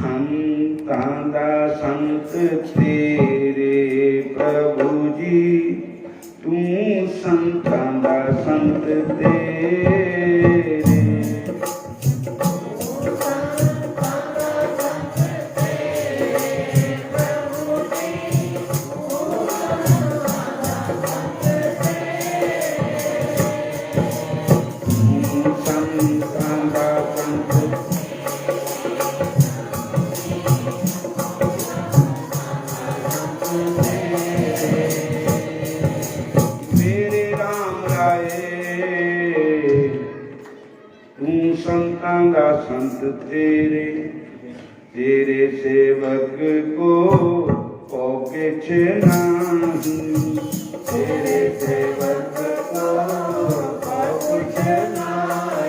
संतां दा संत तेरे प्रभु जी, तू संतां दा संत तेरे। संतां दा संत तेरे, तेरे सेवक को किछ नहीं, तेरे सेवक को किछ नहीं,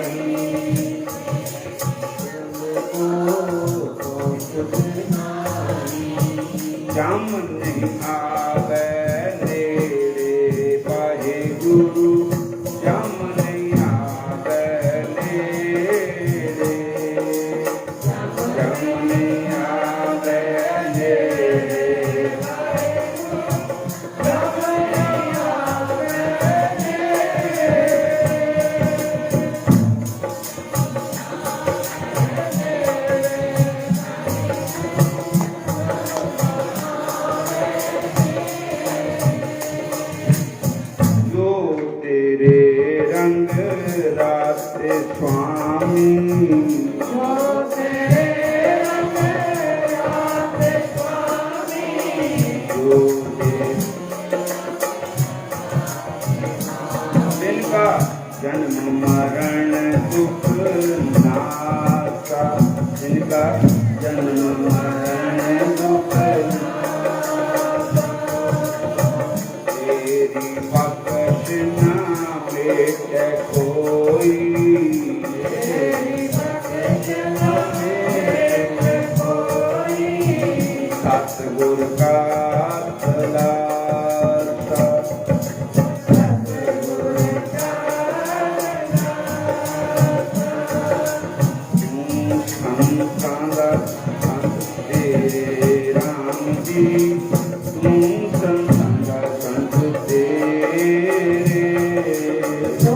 जम नहीं आवे नेड़े वाहे गुरु, जम नहीं आवे नेड़े, जम नहीं आवे नेड़े, जम नहीं आवे नेड़े। जो तेरे रंग रास्ते स्वामी, जो तेरे रंग रास्ते स्वामी, जो जिनका जन्म मरण दुख नासा, जिनका जन्म मरण दुख नासा, तेरी बख्श ना भेटे कोई, तेरी बख्श ना भेटे कोई, सतगुर का तलाशा, सतगुर का तलाशा। संतां दा संत तेरे राम जी, तू संतां दा संत तेरे, तू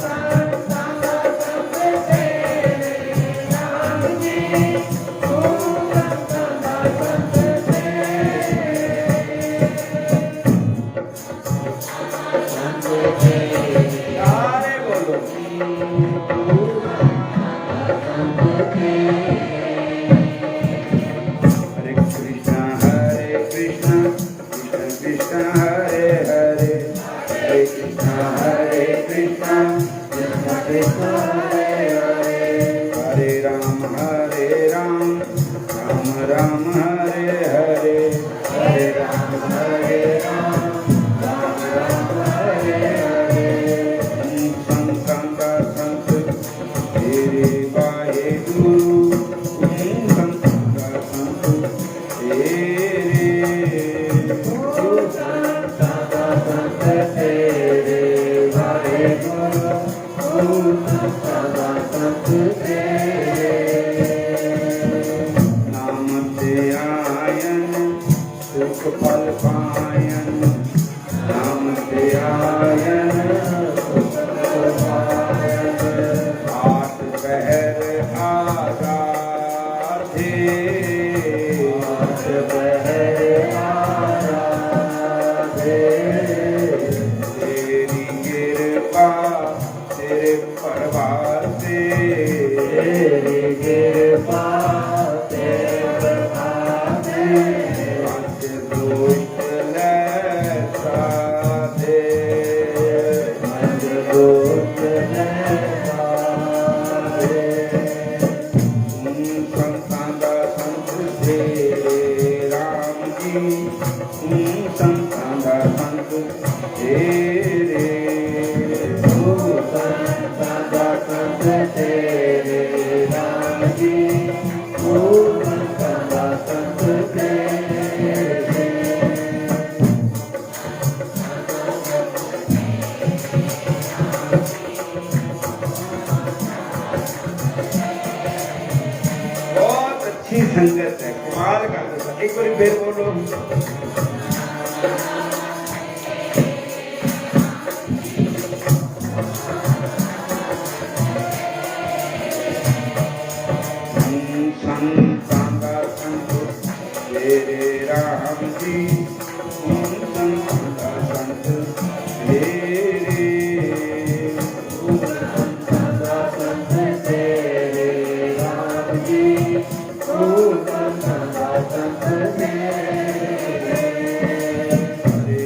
संतां दा संत तेरे राम जी, तू संतां दा संत तेरे। सारे बोलो हरे कृष्णा कृष्ण कृष्ण हरे हरे, हरे कृष्णा कृष्ण कृष्ण हरे हरे, हरे राम राम राम हरे हरे, हरे राम राम राम हरे हरे। संतां दा संत तेरे वाहे गुरु, संतां दा संत तेरे, संतां दा संत तेरे वाहे गुरु, संतां दा संत तेरे। नाम ते आयन सुख फल पायन, नाम ते आयन सुख फल पायन, आठ पहर आराधे, आठ पहर आराधे, तेरी कृपा तेरे प्रभात से, तेरी कृपा तेरे प्रभात से, पंच दुष्ट लैसा दे, पंच दुष्ट लैसा दे। संतां दा संत तेरे राम अच्छी संगत है, कमाल कर देता। एक बार फिर बोलो। संतां दा संत मेरे राम जी, संतां दा संत मेरे, संतां दा संत मेरे राम जी, संतां दा संत मेरे। हरे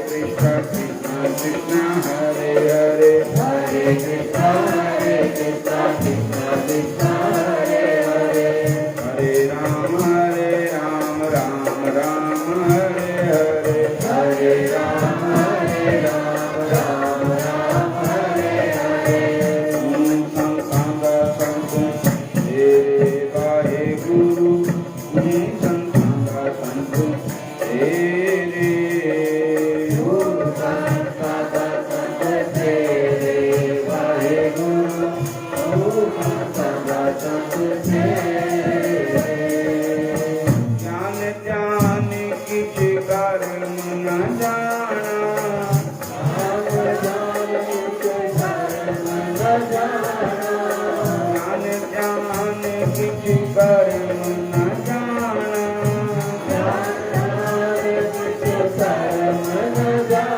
कृष्णा कृष्णा कृष्णा हरे हरे, हरे कृष्णा कृष्णा कृष्णा हरे हरे, हरे राम राम राम हरे हरे, हरे राम राम हरे हरे। संतां दा संत मेरे वाहेगुरु, संतां दा संत मेरे, संतां दा संत मेरे वाहेगुरु, संतां दा संत मेरे। ज्ञान ध्यान किछ कर्म न जाना, ज्ञान ध्यान किछ कर्म न जाना,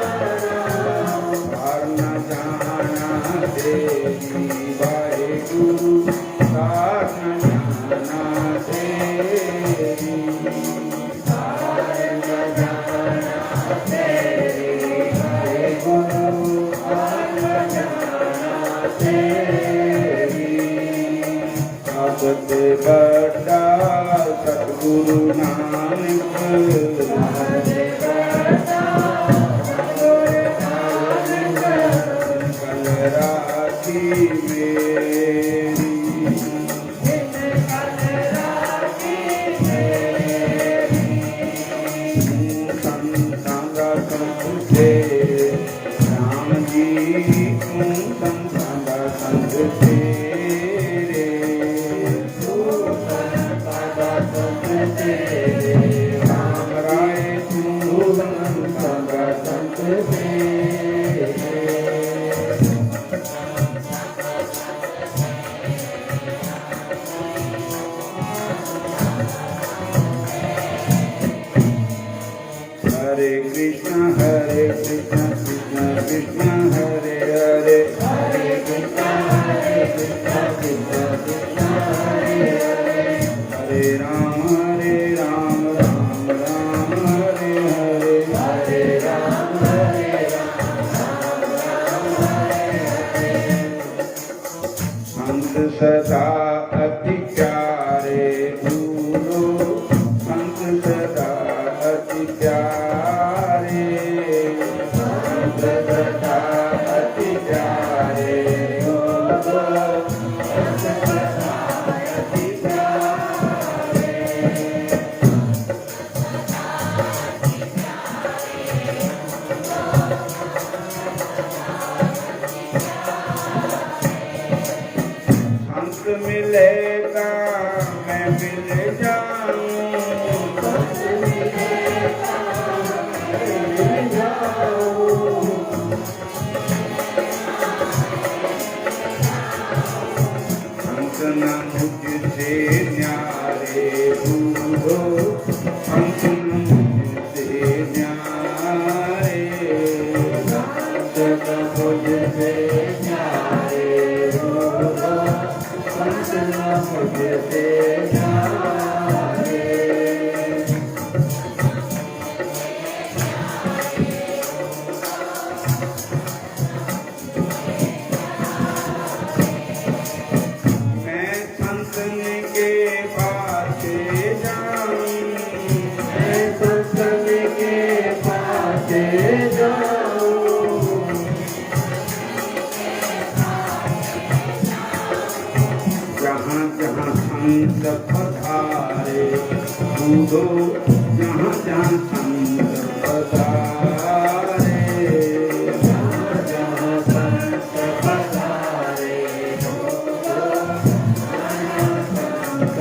पार न जाना तेरी वाहेगुरु, पार न जाना तेरी, पार न जाना तेरी वाहेगुरु, पार न जाना तेरी। सबते बड़ा सतगुरु नानक, कल राखी मेरी, संतां दा संत तेरे राम जी, संतां दा संत तेरे, संतां दा संत तेरे राम राय, संतां दा संत तेरे। हरे कृष्णा कृष्णा कृष्णा हरे हरे, हरे कृष्णा कृष्णा कृष्णा हरे हरे, हरे राम राम राम हरे हरे, हरे राम संत सदा अति प्यारे भूलो, संत सदा अति प्यारे, संत सदा अति प्यारे भूलो, संत सदा अति प्यारे। संत मिलेगा मैं मिल जाऊं, संत मिलेगा मैं मिल जाऊं, संत न मुझसे न्यारे भूलो, संत न मुझसे न्यारे, संत न मुझसे न्यारे भूलो, संत न मुझसे न्यारे। मैं संतन के पास जाऊं, मैं संतन के पास जाऊं, जहाँ जहाँ संत पधारे कूदो, जहाँ जहाँ संत पधारे, जहाँ जहाँ संत पधारे कूदो, जहाँ जहाँ संत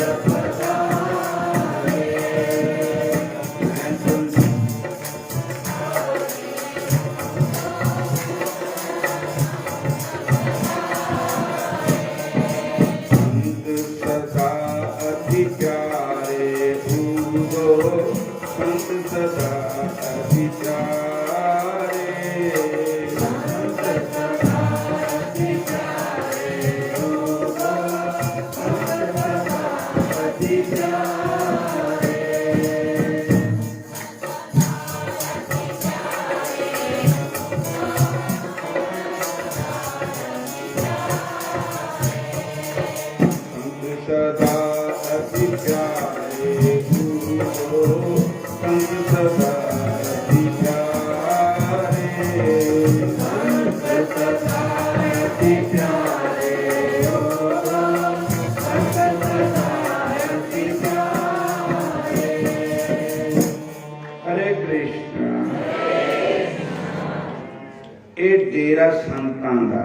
डेरा संतां दा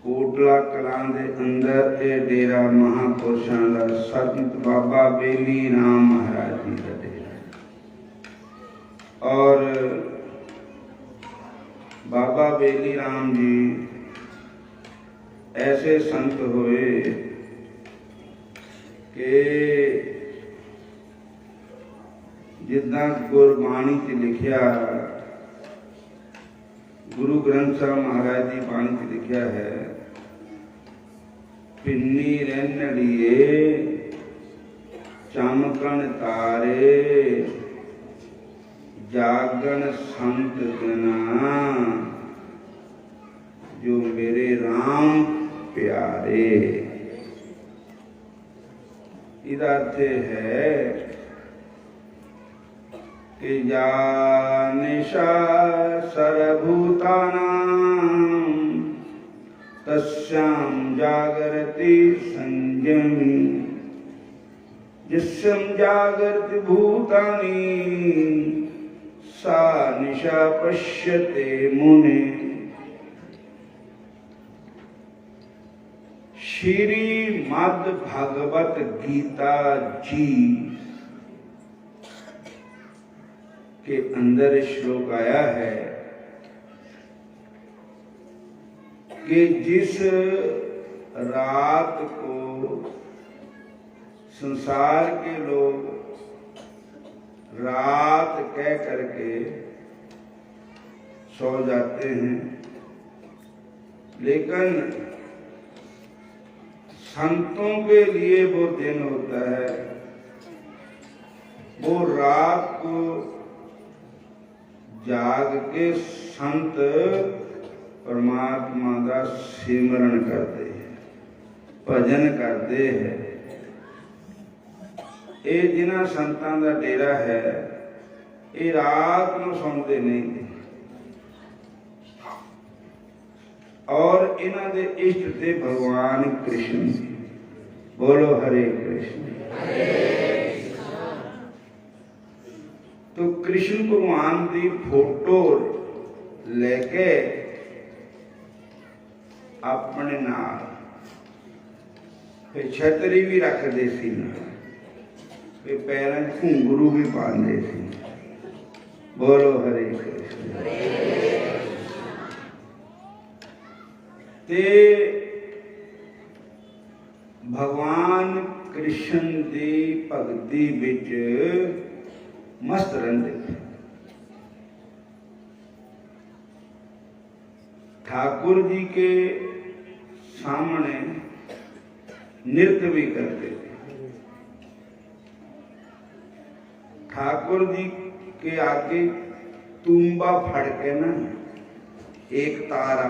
कोटला कलां दे अंदर ये डेरा महापुरुषां दा संत बाबा बेली राम महाराज जी का डेरा। और बाबा बेली राम जी ऐसे संत हुए कि जिदा गुरबाणी च लिखिया, गुरु ग्रंथ साहब महाराज जी बाणी च लिखिया है, पिन्नी रैनड़िए चमकन तारे जागन संत जना जो मेरे राम प्यारे। इधर अर्थ है कि या निशा सर्वभूतानां तस्यां जागरति संयमी, जिस्यं जागरति भूतानि सा निशा पश्यते मुने। श्रीमद् भागवत गीता जी के अंदर श्लोक आया है कि जिस रात को संसार के लोग रात कह करके सो जाते हैं, लेकिन संतों के लिए वो दिन होता है। वो रात को जाग के संत परमात्मा का सिमरन करते हैं, भजन करते हैं। ये जिन्हां संतां दा डेरा है, ये रात को सौंदे नहीं और इन्हां दे इष्ट थे भगवान कृष्ण। बोलो हरे कृष्ण। तो कृष्ण भगवान की फोटो लेके अपने नाल फिर छतरी भी रखते सी, पैरों घुंघरू भी पाते सी। बोलो हरे कृष्ण। ते भगवान कृष्ण की भगती विच मस्त रहते। ठाकुर जी के सामने नृत्य भी करते थे। ठाकुर जी के आगे तुम्बा फड़ के ना एक तारा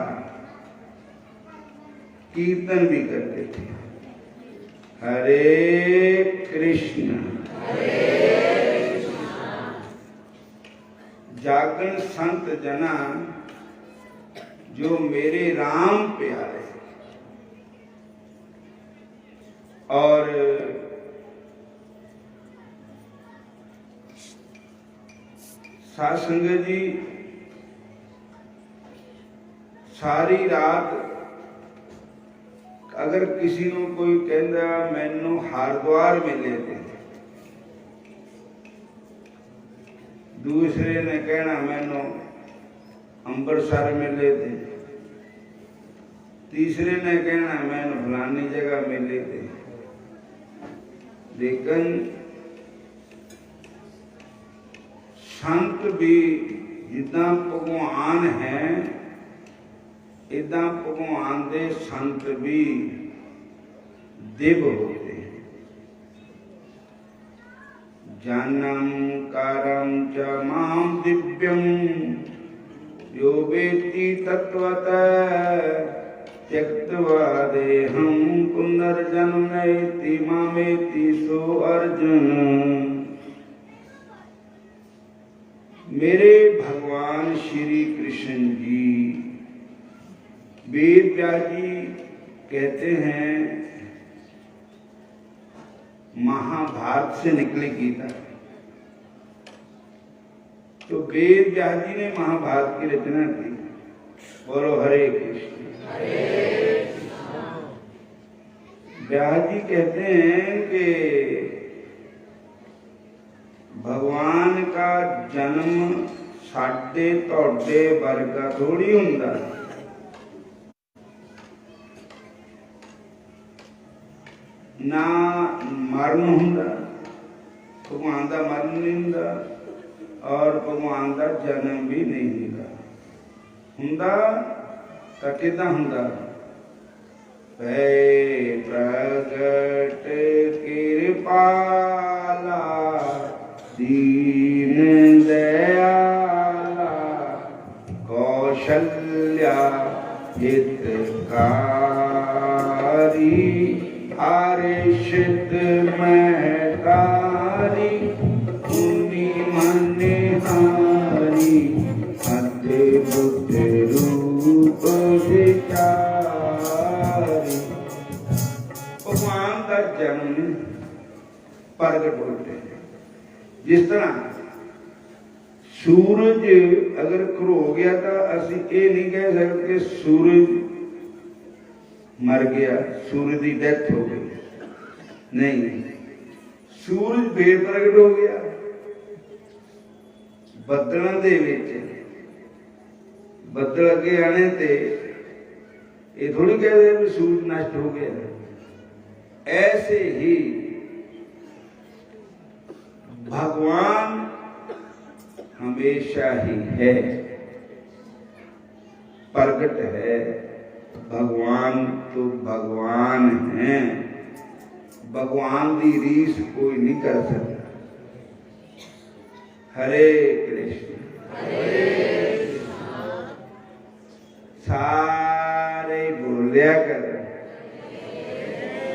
कीर्तन भी करते थे, हरे कृष्ण जागन संत जना जो मेरे राम प्यारे। और साध संगत जी सारी रात अगर किसी को कोई कहता मैनू हरिद्वार मिले थे, दूसरे ने कहना मैनू अंबरसर मिले थे, तीसरे ने कहना मैनू फलानी जगह मिले थे। लेकिन संत भी जिदा भगवान है, इदा भगवान दे संत भी देव होते हैं। जानम कारम च माम दिव्यम यो वेत्ति तत्वतः त्यक्त्वा देहं पुनर्जन्मेति मामेति सो अर्जुन। मेरे भगवान श्री कृष्ण जी, वेद व्यास जी कहते हैं महाभारत से निकली गीता। तो वेद व्यास जी ने महाभारत की रचना की। बोलो हरे कृष्ण। व्यास जी कहते हैं कि भगवान का जन्म साडे तोड़े वर्गा थोड़ी हुंदा। ना मरण हुंदा, भगवान का मरण नहीं हुंदा और भगवान का जन्म भी नहीं हुंदा। हुंदा तो किदां हुंदा? भय प्रगट कृपाला दीन दयाला कौशल्या हितकारी हर्षित महतारी मुनि मनहारी अद्भुत रूप विचारी। भगवान का जन्म प्रगट होते हैं। जिस तरह सूरज अगर खरो गया तो असी ये नहीं कह सकते सूरज मर गया, सूरज की डेथ हो गई। नहीं, सूरज फिर प्रगट हो गया। बदलों दे विच बदल अगे आने ते ये थोड़ी कहते भी सूरज नष्ट हो गया। ऐसे ही भगवान हमेशा ही है, प्रगट है। भगवान तो भगवान है, भगवान की रीस कोई नहीं कर सकता। हरे कृष्ण। सारे बोलिया कर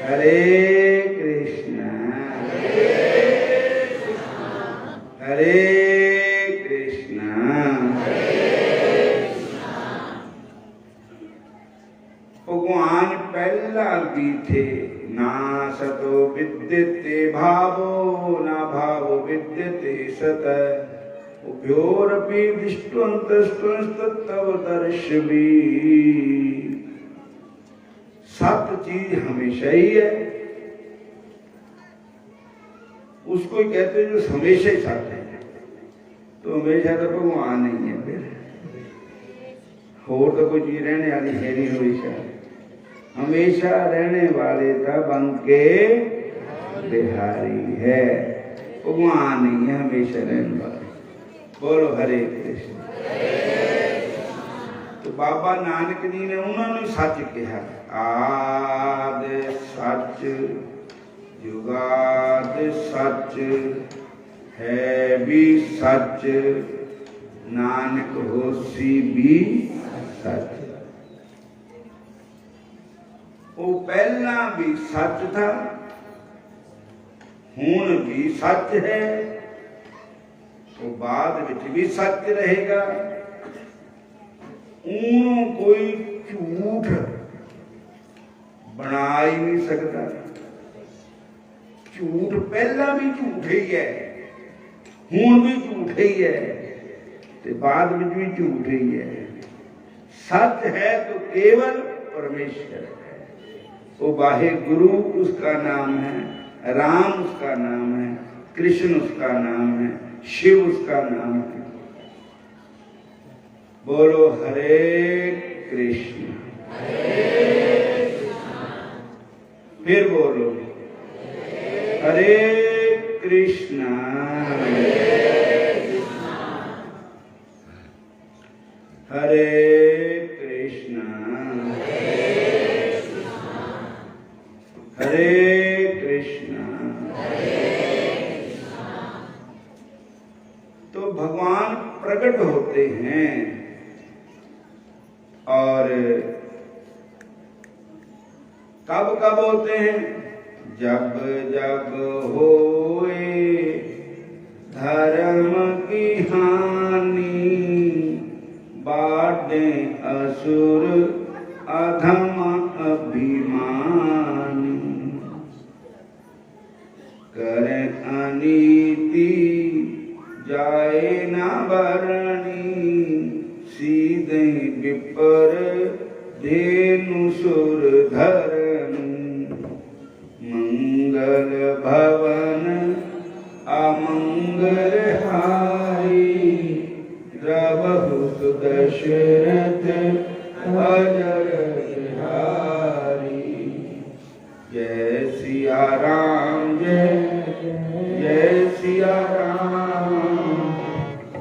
हरे कृष्ण हरे कृष्ण। भगवान पहला भी थे। ना सतो विद्यते भावो ना भावो विद्यते सत उभयोरपि दृष्टवन्तस्तव दर्शवी। सत्य चीज हमेशा ही है, उसको कहते हैं जो हमेशा ही सत्य है। तो हमेशा तो भगवान नहीं है, फिर होर तो कोई चीज रहने वाली है नहीं। हमेशा हमेशा रहने वाले का बन के बिहारी है, भगवान नहीं है हमेशा रहने वाले। बोलो हरे कृष्ण। तो बाबा नानक जी ने उन्होंने सच कहा। आद सच जुगाद सच है भी सच नानक होसी भी सच। वो पहला भी सच था, हुण भी सच है, तो बाद विच भी सच रहेगा। ऊनों कोई झूठ बना ही नहीं सकता। झूठ पहला भी झूठ ही है, हुण भी झूठ ही है, तो बाद में भी झूठ ही है। सच है तो केवल परमेश्वर है। वो बाहे गुरु उसका नाम है, राम उसका नाम है, कृष्ण उसका नाम है, शिव उसका नाम है। बोलो हरे कृष्ण। फिर बोलो हरे कृष्ण हरे कृष्ण हरे कृष्णा। तो भगवान प्रकट होते हैं और कब कब होते हैं? जब जब होए धर्म की हानि, बाटे असुर अधम अभिमानी, करे अनीति जाए न बरणी, सीधे विपर धेनु सुर धरणी, मंगल भवन अमंगल हारी, द्रवहु दशरथ अजर बिहारी। जय सिया राम जय जय सिया राम,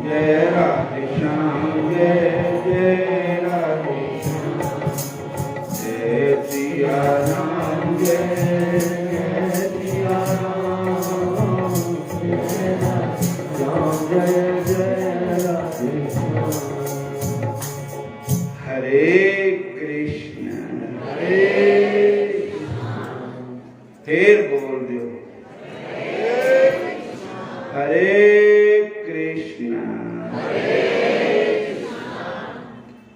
जय राधे श्याम जय जय राधे श्याम, जय सिया राम जय सिया राम, जय राम जय जय राधे श्याम। हरे कृष्ण फिर बोल दो हरे कृष्ण।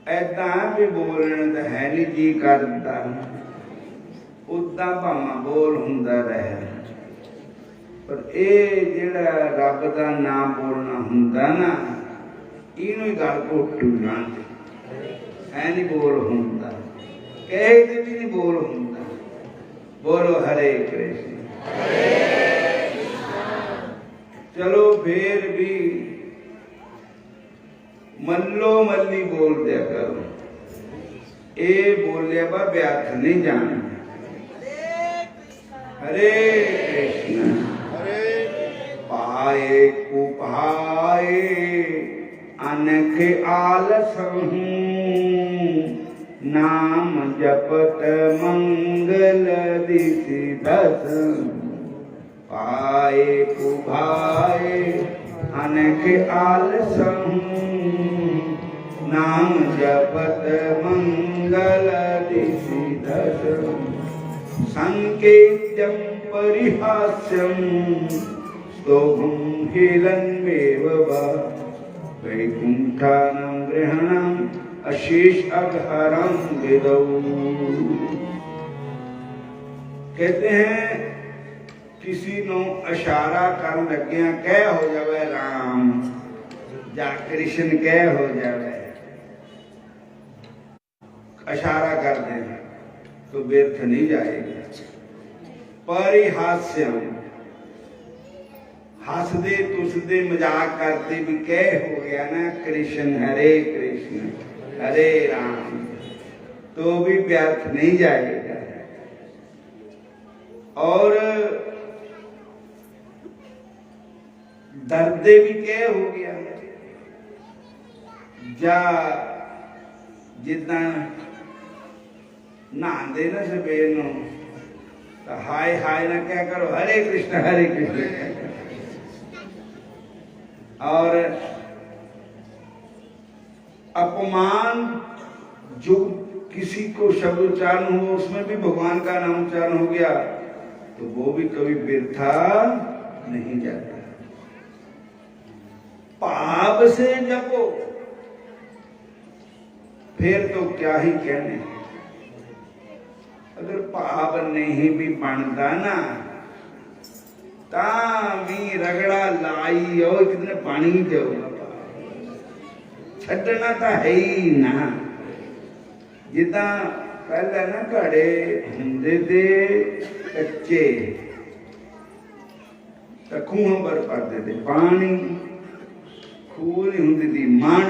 ऐदा भी बोलने तो है नहीं जी करता, उदा भावा बोल हुंदा रहे, पर ये जिहड़ा रब दा नाम बोलना हुंदा ना, इनू ही गल घोटू जाते है नहीं बोल हुंदा, कहे ते भी नहीं बोल हुंदा। बोलो हरे कृष्ण। चलो फिर भी मल्लो मल्ली बोल दिया करो, ये बोलिया बा व्यर्थ नहीं जाना। हरे कृष्ण। पाए कुपाए अनख आलस हूँ, नाम जपत मंगल दिशि दस। पाए कुभाए अनख आलस हूँ, नाम जपत मंगल दिशि दस। संकेत्यं परिहास्यं स्तोभं हेलन्मेव वा, वैकुंठानं गृहणं अशेष अघहरं विदौ। कहते हैं किसी नो इशारा कर लग्या कह हो जावे राम, जा कृष्ण कह हो जावे, इशारा कर दे तो व्यर्थ नहीं जाएगा। परिहास्यम हसदे तुसदे मजाक करते भी कह हो गया ना कृष्ण हरे कृष्ण हरे राम, तो भी व्यर्थ नहीं जाएगा। और दर्दे भी कह हो गया, जा जिदा नहाते ना सवेर नूं तो हाय हाय ना क्या करो, हरे कृष्ण हरे कृष्ण। और अपमान जो किसी को शब्द उच्चारण हो उसमें भी भगवान का नाम उच्चारण हो गया तो वो भी कभी वृथा नहीं जाता। पाप से जपो फिर तो क्या ही कहने। अगर पाप नहीं भी बनता ना ता भी रगड़ा लाई और कितने पानी जाओ छड़ना तो है ही ना। जिदा पहले ना घड़े होंदे थे कच्चे तो खूह पर पाते थे पानी, खूह नहीं होंदी थी मन,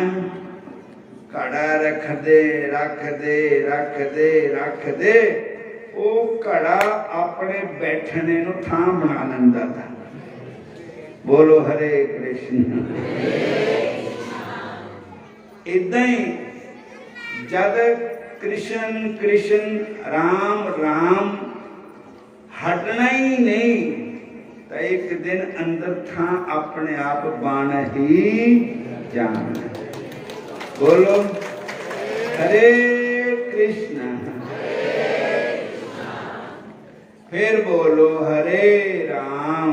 घड़ा रख दे रख दे रख दे रख दे, वो घड़ा अपने बैठने नु थां बना लेंदा था। बोलो हरे कृष्ण। इदा ही जब कृष्ण कृष्ण राम राम दिन अंदर था अपने आप बन ही जाना। बोलो हरे कृष्णा, फिर बोलो हरे राम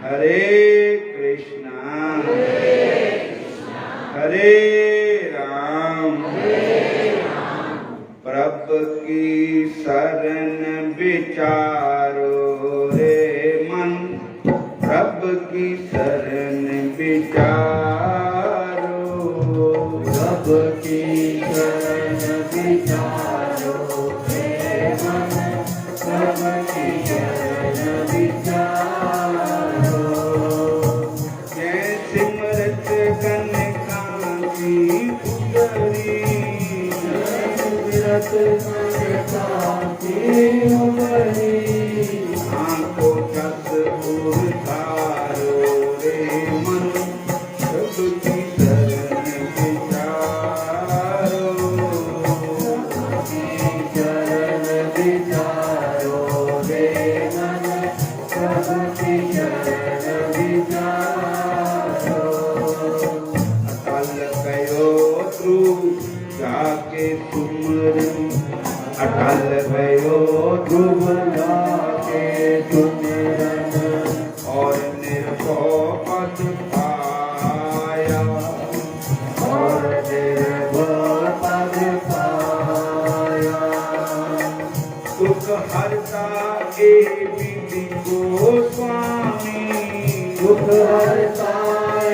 हरे कृष्णा हरे राम प्रभु की शरण विचारो रे मन, प्रभु की शरण विचारो, प्रभु की शरण विचारो रे मन, प्रभु की शरण विचारो। जय सिमरत कनकांती उतरी, आंखों छत उतारो रे मन, प्रभु की शरण विचारो, शरण विचारो रे मन, प्रभु की शरण विचारो। अटल गयो ध्रुव जाके सुमरन, अटल गयो ध्रुव जाके सुमरन, और निर्भय पद पाया, और निर्भय पद पाया। दुख हरता ए विधि गोस्वामी, दुख हरता ए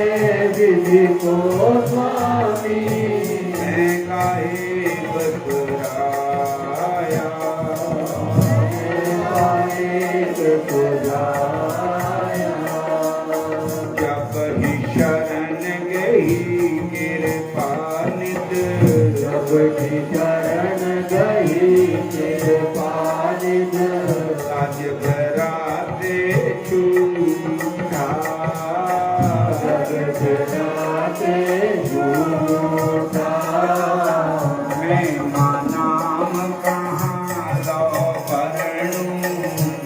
विधि गोस्वामी, मैं गाए बतराया, जब ही शरण गई कृपा निध, जब ही शरण गई कृपा निध, राज बराते छूटा, जगत राते छूटा। मैं नाम कहाँ लो वरणु,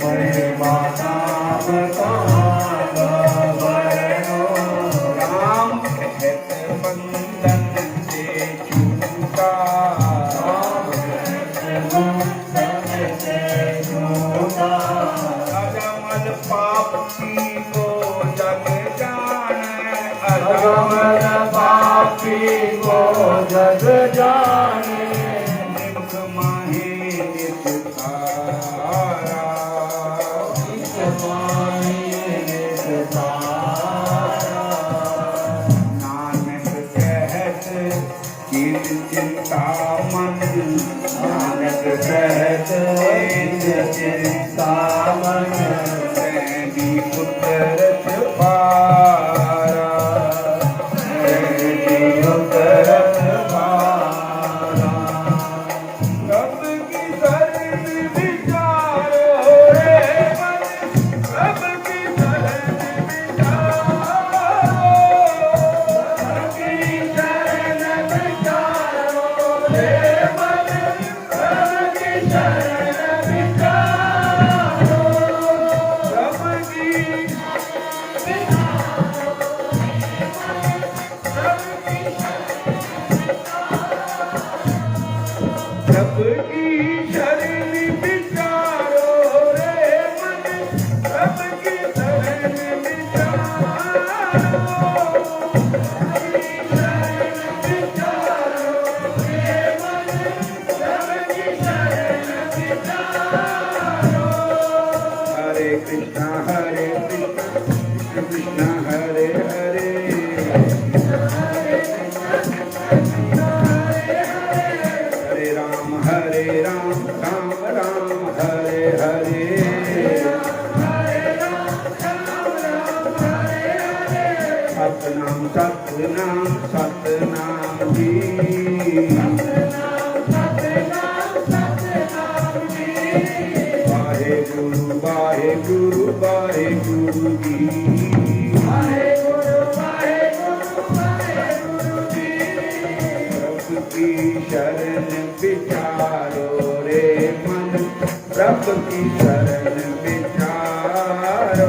मैं नाम कहाँ लो वरणु, राम कहत बंधन से छूटा, राम कहत बंधन से छूटा। अजमल पापी को जग जाने, अजमल पापी को जग जाने, निम्न माहे निस्तारा, निम्न माहे निस्तारा। नानक कहत कीन चिंता मन, नानक कहत कीन चिंता मन, सैनी उतरत पारा, सैनी उतरत पारा। प्रभु की शरण विचारो रे मन, प्रभु की शरण विचारो, प्रभु की शरण विचारो रे मन, प्रभु की शरण विचारो, प्रभु की प्रभु की शरण विचारो रे मन, प्रभु की शरण विचारो, रे मन, प्रभु की शरण विचारो। हरे कृष्णा कृष्ण कृष्ण हरे हरे, हरे राम राम राम हरे हरे, सतनाम सतनाम सतनाम जी, वाहेगुरु वाहेगुरु वाहेगुरु जी, प्रभु की शरण विचारो रे मन, प्रभु की शरण विचारो,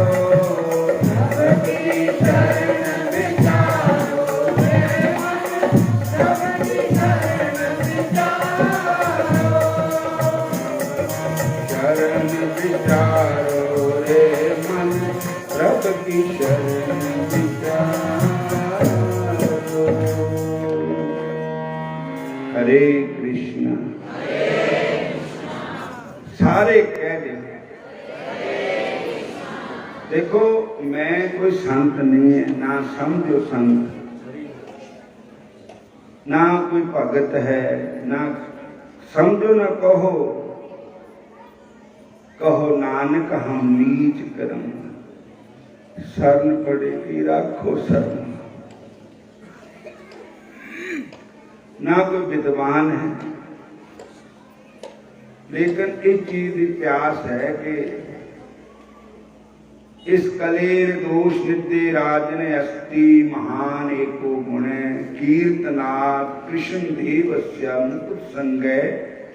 शरण विचारो रे मन, प्रभु की शरण विचारो। हरे कृष्ण। सारे कह दे। देखो मैं कोई संत नहीं है, ना समझो संत, ना कोई भगत है, ना समझो ना कहो। कहो नानक हम नीच करम, शरण पड़ेगी राखो शरण। ना कोई विद्वान है, लेकिन एक चीज की प्यास है कि इस कलेर दोष नित्य राजन अस्ति महान एको गुण, कीर्तनात् कृष्ण देवस्य मुकुट संगय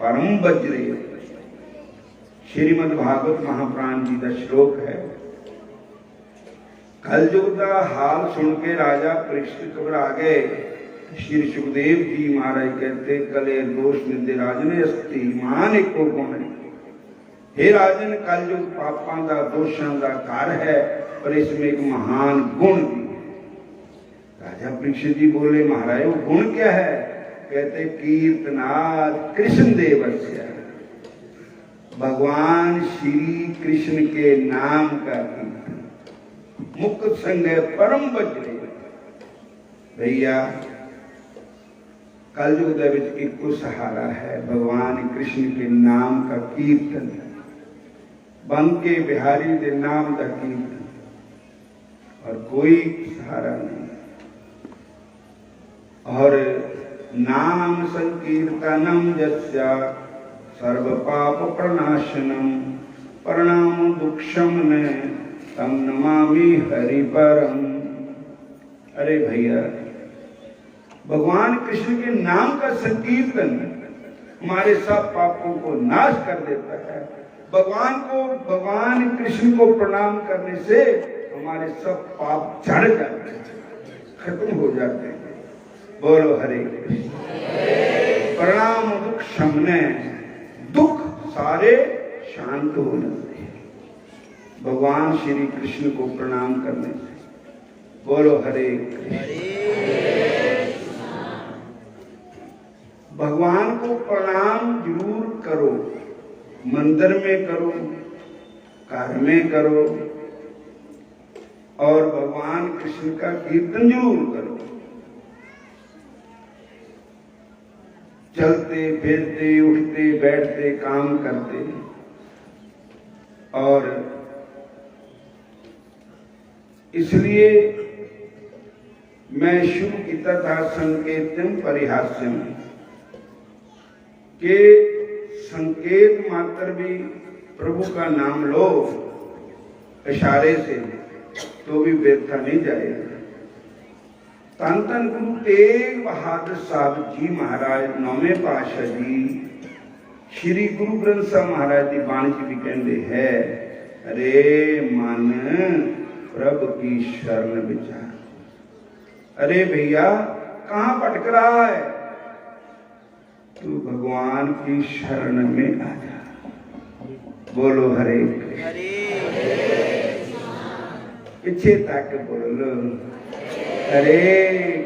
परम वज्रे। श्रीमद् भागवत महापुराण जी का श्लोक है। कलयुग का हाल सुन के राजा परीक्षित घबरा गए। श्री सुखदेव जी महाराज कहते कलेर दोष नित्य राजन अस्ति महान एको गुण। हे राजन, कलयुग पापां दा दोषां दा घर है, पर इसमें एक महान गुण भी है। राजा परीक्षित जी बोले महाराज वो गुण क्या है? कहते कीर्तनात् कृष्ण देवस्य, भगवान श्री कृष्ण के नाम का कीर्तन, मुक्त संगय परम वज्रे। भैया कलयुग दे विच इको सहारा है, भगवान कृष्ण के नाम का कीर्तन, बंके बिहारी दे नाम का कीर्तन, और कोई सहारा नहीं। और नाम संकीर्तनम यस्या सर्व पाप प्रणाशनम, प्रणाम दुक्षमन तम नमामि हरि परम। अरे भैया भगवान कृष्ण के नाम का संकीर्तन हमारे सब पापों को नाश कर देता है। भगवान कृष्ण को प्रणाम करने से हमारे सब पाप झड़ जाते हैं, खत्म हो जाते हैं। बोलो हरे कृष्ण। प्रणाम दुख शमने, दुख सारे शांत हो जाते हैं भगवान श्री कृष्ण को प्रणाम करने से। बोलो हरे कृष्ण। भगवान को प्रणाम जरूर करो, मंदिर में करो, घर में करो, और भगवान कृष्ण का कीर्तन जरूर करो। चलते फिरते उठते बैठते काम करते। और इसलिए मैं शुरू किया था संकेतम परिहास्यम, के संकेत मात्र भी प्रभु का नाम लो इशारे से तो भी व्यर्थ नहीं जाएगा। धन धन गुरु तेग बहादुर साहब जी महाराज 9वें पातशाह जी श्री गुरु ग्रंथ साहब महाराज की बाणी भी कहते हैं, अरे मन प्रभु की शरण विचार। अरे भैया कहां भटक रहा है? तू भगवान की शरण में आ जा। बोलो हरे कृष्ण। पीछे तक बोलो हरे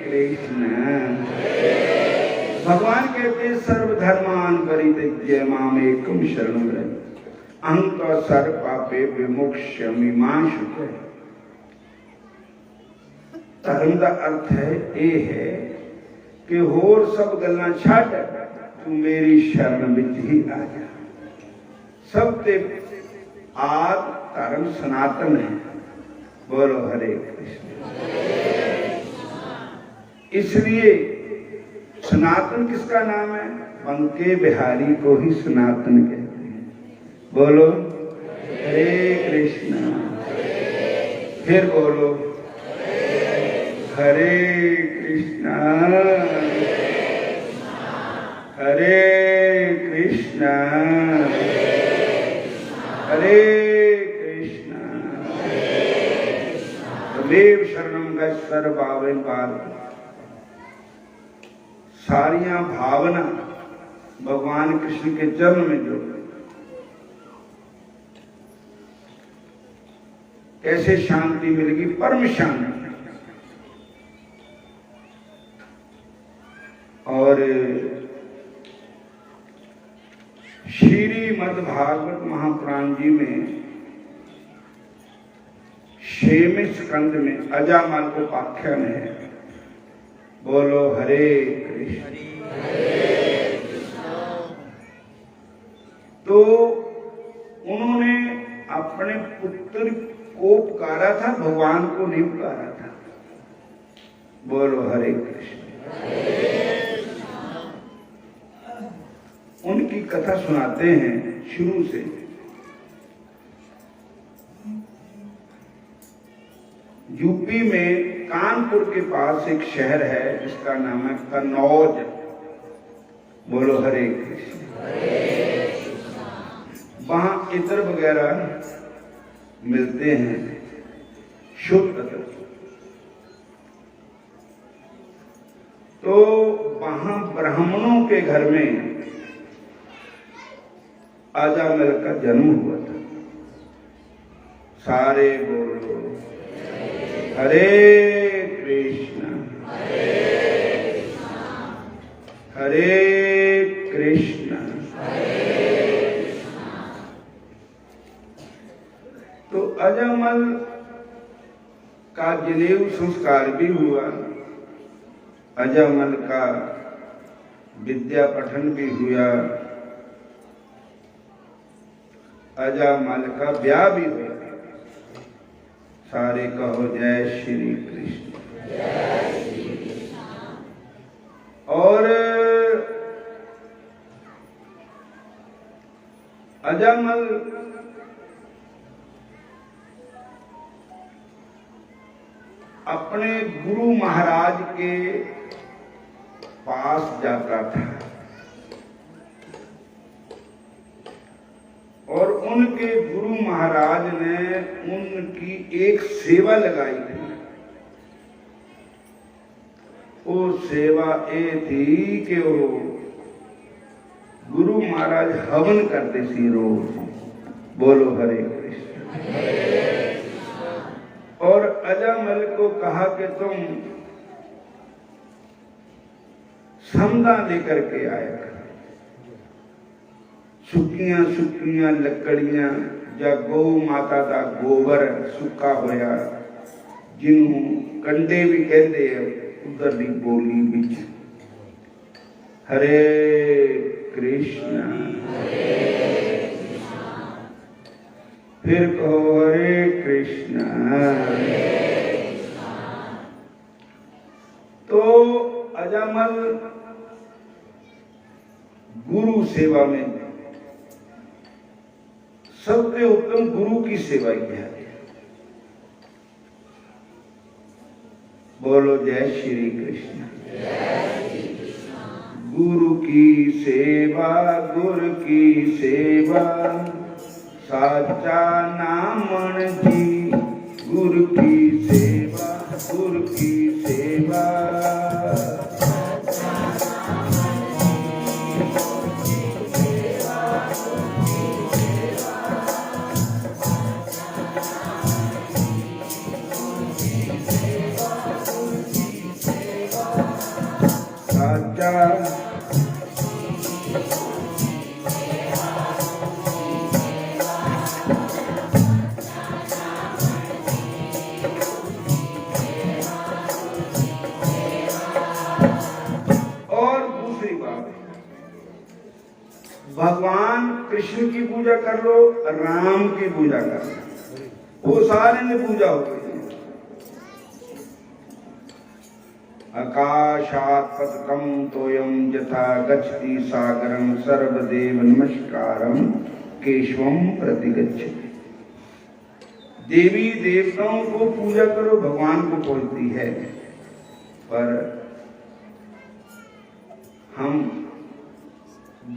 कृष्ण। भगवान कहते सर्वधर्मान परित्यज्य माम एकम शरणं व्रज, अहं तो सर्व पापे विमुक्ष्यामि मा शुचि। धर्म का अर्थ है ये है कि होर सब गल्लां छड्ड, तू मेरी शरण विच ही आ जा। सब ते आद धर्म सनातन है। बोलो हरे कृष्ण। इसलिए सनातन किसका नाम है? बंके बिहारी को ही सनातन कहते हैं। बोलो हरे कृष्ण। फिर बोलो हरे कृष्ण हरे कृष्ण हरे कृष्ण। तदेव शरणम गच्छर भावेन पार्थ। सारियां भावना भगवान कृष्ण के चरण में जो कैसे शांति मिलेगी? परम शांति। और श्रीमद्भागवत महापुराण जी में 6वें स्कंद में अजामल उपाख्यान है। बोलो हरे कृष्ण। तो उन्होंने अपने पुत्र को पुकारा था, भगवान को नहीं पुकारा था। बोलो हरे कृष्ण। उनकी कथा सुनाते हैं शुरू से। यूपी में कानपुर के पास एक शहर है जिसका नाम है कन्नौज। बोलो हरे कृष्ण। वहां इत्र वगैरह मिलते हैं, शुद्ध इत्र। तो वहां ब्राह्मणों के घर में अजामिल का जन्म हुआ था। सारे बोलो हरे कृष्ण हरे कृष्ण। तो अजामल का जनेऊ संस्कार भी हुआ, अजामल का विद्या पठन भी हुआ, अजामल का ब्याह भी हुआ। सारे कहो जय श्री कृष्ण। और अजामल अपने गुरु महाराज के पास जाता था और उनके गुरु महाराज ने उनकी एक सेवा लगाई थी। वो सेवा ये थी कि वो गुरु महाराज हवन करते थे रोज। बोलो हरे कृष्ण। और अजामल को कहा कि तुम समदा लेकर के आया कर, सुखियां सुखियां लकड़ियां या गौ माता का गोबर सुखा होया, जिन्हों कंडे भी कहते हैं उधर की बोली बिच। हरे कृष्ण। फिर कहो हरे कृष्ण। तो अजामल गुरु सेवा में सबसे उत्तम गुरु की सेवा ही है। बोलो जय श्री कृष्ण। गुरु की सेवा, गुरु की सेवा, साचा नामन जी। गुरु की सेवा, गुरु की सेवा, साचा। भगवान कृष्ण की पूजा कर लो, राम की पूजा कर लो, वो सारे में पूजा हो गई। आकाशात् पतकं तोयं यथा गच्छति सागरं सर्वदेव नमस्कारं केशवं प्रति गच्छति। देवी देवताओं को पूजा करो, भगवान को पहुंचती है। पर हम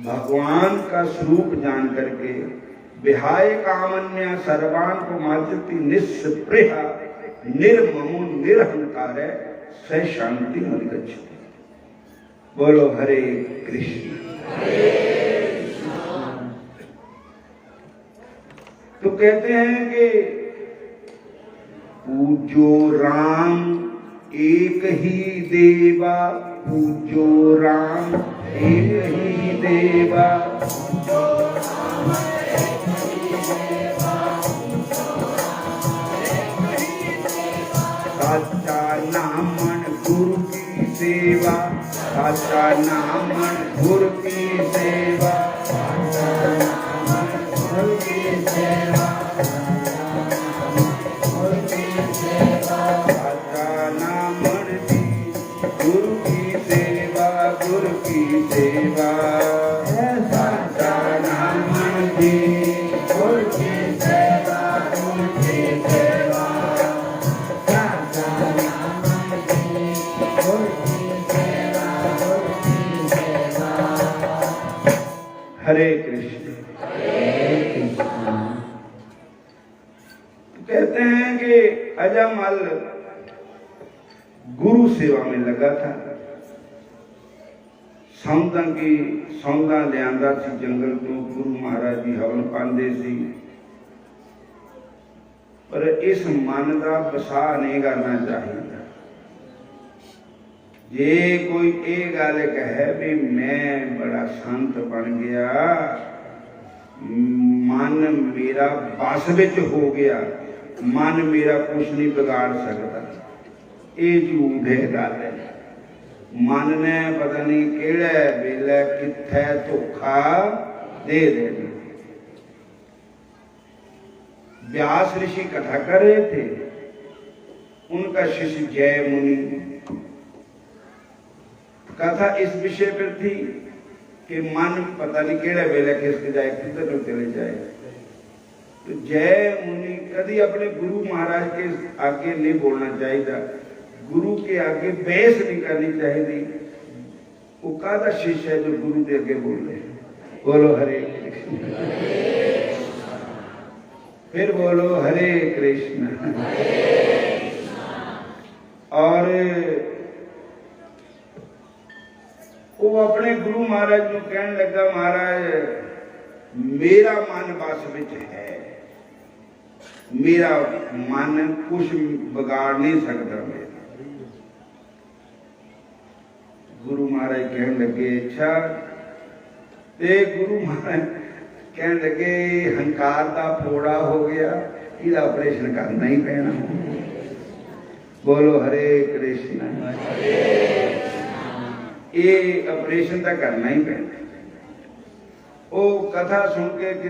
भगवान का स्वरूप जान करके विहाय कामन्या सर्वान को माचती निस्पृहा निर्ममो निरहंकार स शांति गच्छति। बोलो हरे कृष्ण। तो कहते हैं कि पूजो राम एक ही देवा, पूजो राम एक ही देवा, साचा नामन गुरु की सेवा, साचा नामन गुरु की सेवा, गुरु की सेवा, साचा नामन जी गुरु की सेवा, गुरु की सेवा, साचा नामन जी गुरु की सेवा, गुरु की सेवा, साचा नामन जी गुरु की सेवा, गुरु की सेवा। हरे कृष्ण। कहते हैं कि अजमल गुरु सेवा में लगा था। सौंदा लियांदा सी जंगल तो गुरु महाराज जी हवन पांदे सी, पर इस मन का बसा नहीं करना चाहिए। जे कोई ये गल कहे भी मैं बड़ा संत बन गया, मन मेरा बस विच हो गया, मन मेरा कुछ नहीं बिगाड़ सकता, ये झूठ है गल है। मन ने पता नहीं केड़े वेले किथे धोखा दे देना। व्यास ऋषि कथा कर रहे थे, उनका शिष्य जय मुनि कथा इस विषय पर थी कि मन पता नहीं केड़े वेले किसके जाए, किधर को चले जाए। तो जय मुनि कभी अपने गुरु महाराज के आगे नहीं बोलना चाहिए, गुरु के आगे बहस नहीं करनी चाहिए। वो कादा शिष्य है जो गुरु के आगे बोल रहे। बोलो हरे कृष्ण, फिर बोलो हरे कृष्ण। और वो अपने गुरु महाराज को कहने लगा, महाराज मेरा मन बस विच है, मेरा मन कुछ बिगाड़ नहीं सकता मेरा। गुरु महाराज कहने लगे अच्छा, ते गुरु महाराज कहने लगे हंकार का फोड़ा हो गया, इसका ऑपरेशन करना ही पैना। बोलो हरे कृष्ण। ये ऑपरेशन तो करना ही पैना। वो कथा सुन के कि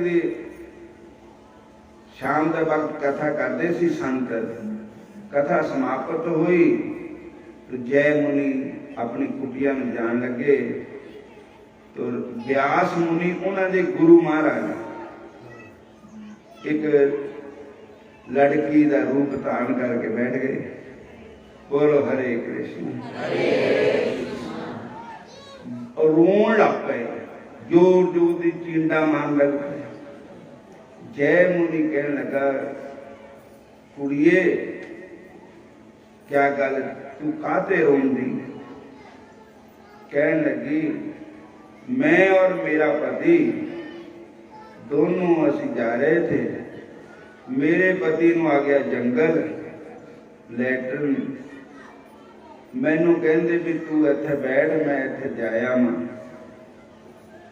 शाम के वक्त कथा करते सी संत, कथा समाप्त हुई तो जय मुनि अपनी कुटिया में जान लगे। तो व्यास मुनि उन्होंने गुरु महाराज एक लड़की का रूप धारण करके बैठ गए। बोलो हरे कृष्ण। और रोन लग पे, जोर जोर की चींडा मार लग पे। जय मुनि कहने लगा, कुड़िए क्या गल तू काते रोंदी? कहने लगी मैं और मेरा पति दोनों असी जा रहे थे, मेरे पति को आ गया जंगल लैटरन, मैनू कहते भी तू इत्थे बैठ मैं इत्थे जाया मैं,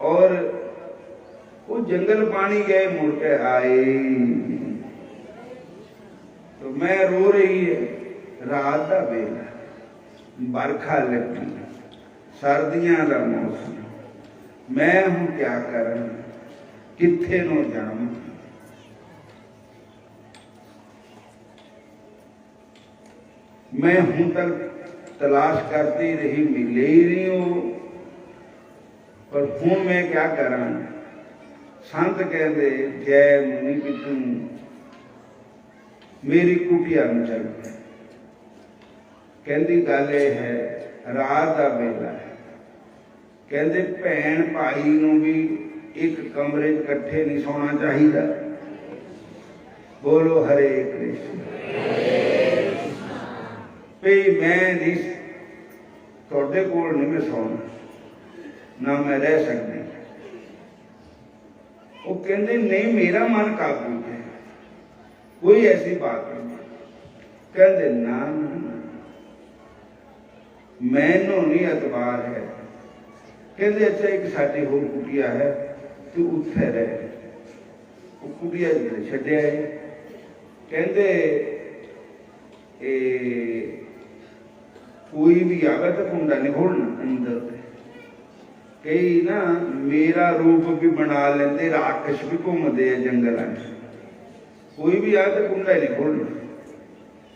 और वो जंगल पानी गए मुड़ के आए। तो मैं रो रही है, रात का वेला, बरखा लगी, सर्दियां का मौसम, मैं हूं क्या करा, किथे नो जाऊं। मैं हूं तक तलाश करती रही, मिले ही नहीं हो, पर हूं मैं क्या करा। संत कहते जय मुनि भी तू मेरी कुटिया में चल। कहती गल है रात का वेला है, कहते भैन भाई नूं भी एक कमरे इकट्ठे नहीं सोना चाहिए। बोलो हरे कृष्ण। भी मैं नहीं तुहाडे कोल नहीं मैं सोना, ना मैं रह सकती। वो कहते नहीं मेरा मन काबू है, कोई ऐसी बात नहीं। कहते ना मैनू नहीं एतबार है। कहते अच्छा एक साडी होर कुटिया है, तू उत्थे रह। वो कुटिया छड्डिया है। कहते कोई भी आवे तो कुंडा नहीं खोलना अंदर। कई ना मेरा रूप भी बना लेंदे, राक्षस भी घूमते हैं जंगलों में। कोई भी आए तो कुंडा नहीं खोलना।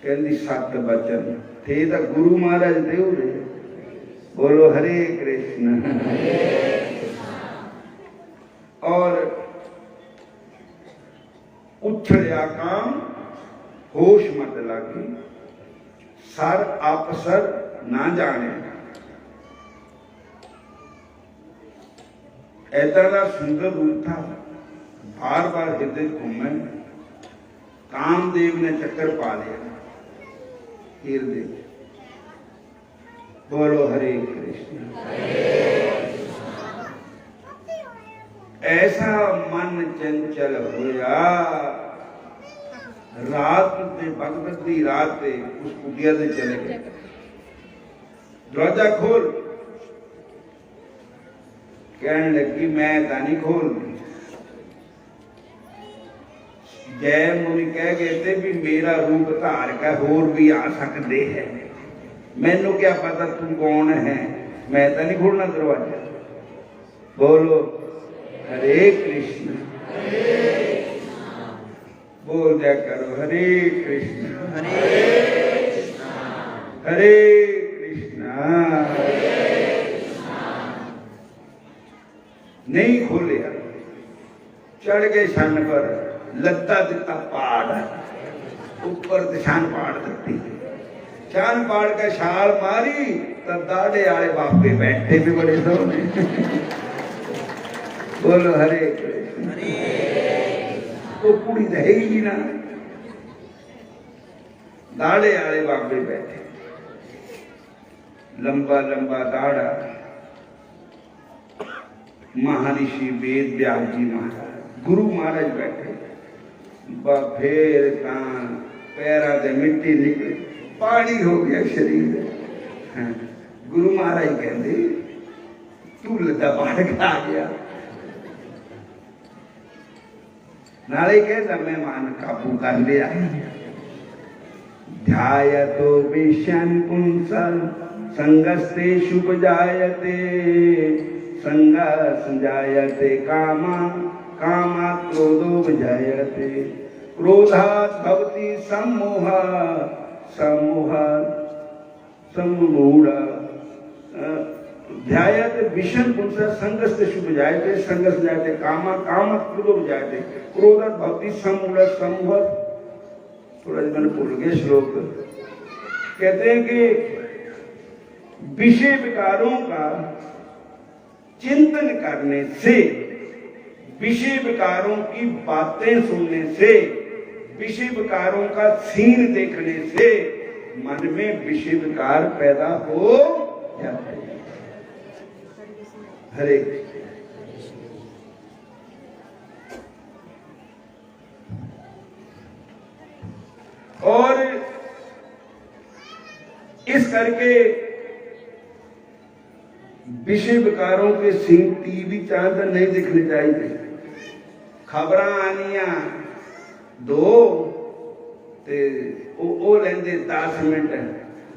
कहती सत बचन थे तो गुरु महाराज दे रहे। बोलो हरे कृष्ण। और उछड़िया काम होश मत लागी, सर अपसर ना जाने। ऐसा का सुंदर रूप था, बार बार हृदय घूमे। कामदेव ने चक्कर पा लिया हृदय। बोलो हरे कृष्ण। ऐसा मन चंचल होया, रात के भगवत की रात पे उस कुटिया से चले गए। दरवाजा खोल, कहने लगी मैं तो नहीं खोल। जय मुनि कह गए थे भी मेरा रूप धार का होर भी आ सकते हैं, मैनू क्या पता तू कौन है, मैं तो नहीं खोलना दरवाजा। बोलो हरे कृष्ण। बोल दिया करो हरे कृष्ण हरे कृष्ण। नहीं खोलिया, चढ़ गए छन पर, लत्ता दिता पाड़, ऊपर छन पाड़ दी। छन पाड़ के छाल मारी तो दाढ़े वाले बापे बैठे भी बड़े सोने। बोलो हरे कृष्ण। तो कुड़ी तो है ही ना, दाढ़े वाले बाबे बैठे, लंबा लंबा दाढ़ा। महर्षि वेद व्यास जी महाराज, गुरु महाराज बैठे। फिर पैरा से मिट्टी निकली, पानी हो गया शरीर। हाँ। गुरु महाराज कहते तू लद्दा पाड़ के आ गया। नाले कहता मैं मान काबू कर लिया। ध्यायतो विषयं पुंसं संगस्ते शुभ जायते, संगा संजायते कामा, कामा क्रोधो जायते, क्रोधात् भवति सम्मोह, सम्मोह सम्मूढ़। ध्यायत विषम पुंस संगस्ते शुभ जायते, संगस जायते कामा, काम क्रोध जायते, क्रोध भक्ति सम्मूढ़ सम्मोह। थोड़ा मैंने भूल गया श्लोक। कहते हैं कि विषय विकारों का चिंतन करने से, विषय विकारों की बातें सुनने से, विषय विकारों का सीन देखने से मन में विषय विकार पैदा हो जाते हैं। हरे और इस करके विषय विकारों के सीन टीवी चाहता नहीं दिखने चाहिए। खबर आनिया दो ते ओ लेंदे 10 मिनट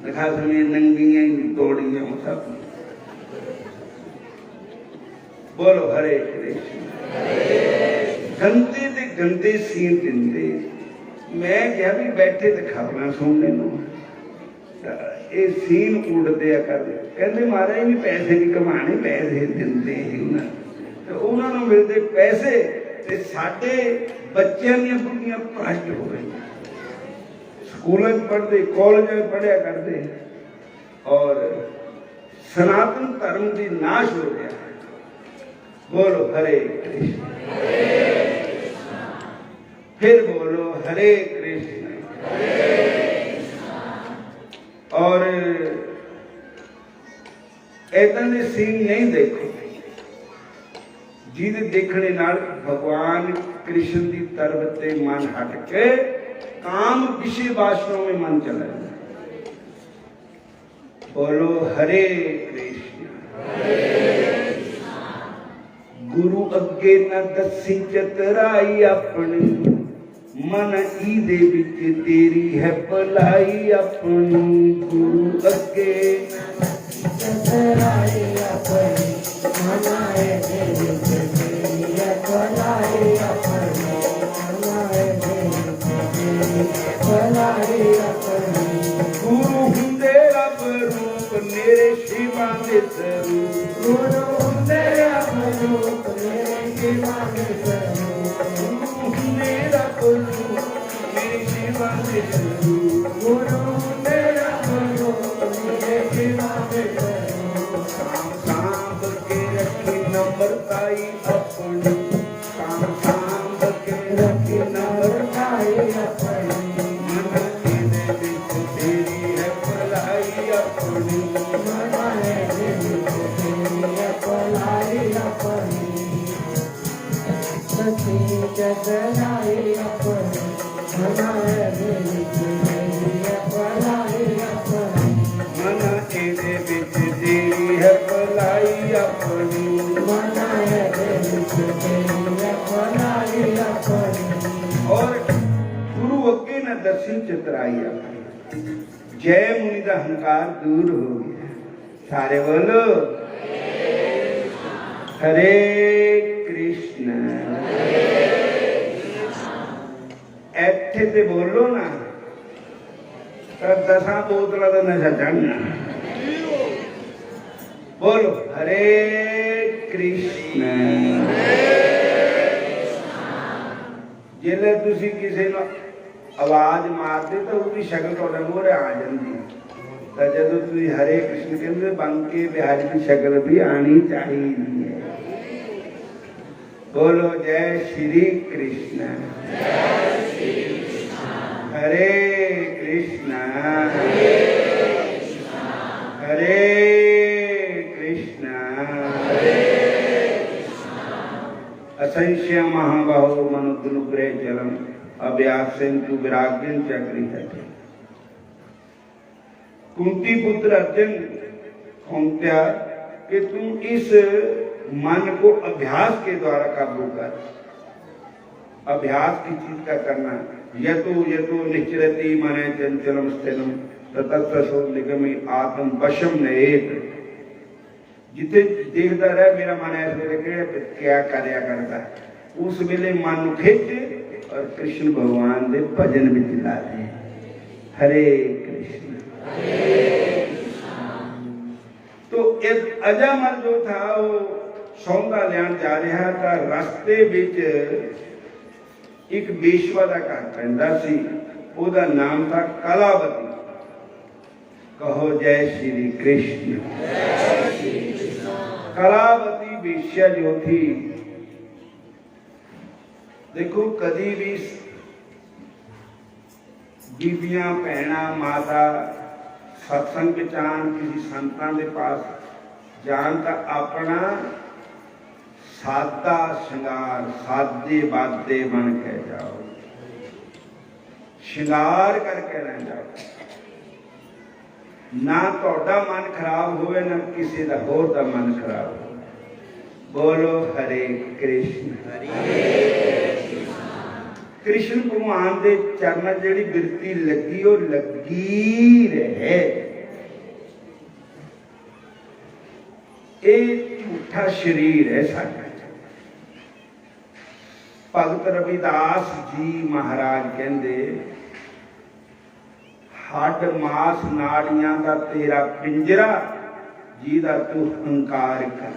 दिखा समय नंगियां दौड़ियां सब। बोलो हरे कृष्ण। गंदे ते गंदे सीन दिंदे। मैं क्या भी बैठे तो खबरां सुनने नो ये सीन उड़ते कर। कहते महाराज भी पैसे भी कमाने, पैसे दिंदे तो उन्होंने मिलते पैसे ते साडे बच्चों दी बुढ़ियां भ्रष्ट हो गई। स्कूलों पढ़ते, कॉलेज में पढ़िया करते और सनातन धर्म की नाश हो गया। बोलो हरे कृष्ण। फिर बोलो हरे कृष्ण। और ऐसा ने सीन नहीं देखो जिहदे देखने नाल भगवान कृष्ण की तरफ ते मन हट के काम विषय वासनाओं में मन चला जाए। बोलो हरे कृष्ण। गुरु अगे न दसी चतराई अपनी, मन ईदे विच तेरी है भलाई अपनी। गुरु अगे चतराई अपनी, मन ईदे विच तेरी है भलाई अपनी। भलाई अपनी। गुरु हुंदे रब रूप मेरे शिवा दे स्वरूप। गुरु हुंदे रब रूप मेरे शिवा दे स्वरूप। गुरु हुंदे रब रूप मेरे शिवा दे स्वरूप। गुरु हुंदे रब रूप मेरे शिवा दे स्वरूप। काम सांभ के रखी नम्रताई अपनी। काम सांभ के रखी नम्रताई अपनी। चतराई अपनी, मन ईदे विच तेरी है भलाई अपनी। और गुरु अगे न दसी चतराई अपनी। जय मुनि का अहंकार दूर हो गया। सारे बोलो हरे कृष्ण। ਇੱਥੇ ਤੇ ਬੋਲੋ ਨਾ ਤਾਂ 10 ਬੋਤਲਾਂ ਦਾ ਨਸ਼ਾ ਚੜ੍ਹਨਾ। ਬੋਲੋ ਹਰੇ ਕ੍ਰਿਸ਼ਨ। ਜੇ ਤੁਸੀਂ ਕਿਸੇ ਨੂੰ ਆਵਾਜ਼ ਮਾਰਦੇ ਤਾਂ ਉਹਦੀ ਸ਼ਕਲ ਤੁਹਾਡੇ ਮੂਹਰੇ ਆ ਜਾਂਦੀ। ਤਾਂ ਜਦੋਂ ਤੁਸੀਂ ਹਰੇ ਕ੍ਰਿਸ਼ਨ ਕਹਿੰਦੇ ਬਣ ਕੇ ਬਿਹਾਰੀ ਦੀ ਸ਼ਕਲ ਵੀ ਆਣੀ ਚਾਹੀਦੀ ਹੈ। बोलो जय श्री कृष्ण। हरे कृष्ण हरे कृष्ण। असंख्य महाबाहो मनुद्रुग्रे जलम अभ्यासेन्तु विराग्यं च गृह्यते। कुंती पुत्र अर्जुन कौंत्या कि तुम इस मन को अभ्यास के द्वारा काबू कर। अभ्यास की चीज का करना। यतो यतो निश्चरति मने चंचलम स्थिरम ततस्सो निगमे आत्म वशम नयेत। जिथे देखता रहे मेरा मन ऐसे क्या कार्य करता है उस वेले मन खिंच और कृष्ण भगवान दे भजन विच ला दे। हरे कृष्ण। तो एक अजामल जो था वो सौंदा लैन जा रहा था। रस्ते विच एक बेशवा का घर पैंदा सी। ओदा नाम था कलावती। कहो जय श्री कृष्ण। कलावती बेश्या जो थी, देखो कदी भी बीबियां भैणा माता सत्संग विच आन किसी संतां दे पास जान ता अपना सादा श्रृंगार सादे बादे बन के जाओ। श्रृंगार करके रह जाओ। ना तोड़ा मन खराब होवे ना किसी दा होर दा मन खराब हो। बोलो हरे कृष्ण। कृष्ण भगवान दे चरण जेड़ी बिरती लगी और लगी रहे। ये झूठा शरीर है साडा। भगत रविदास जी महाराज कहते हड मास नाड़ियां का तेरा पिंजरा जिहदा तू हंकार कर।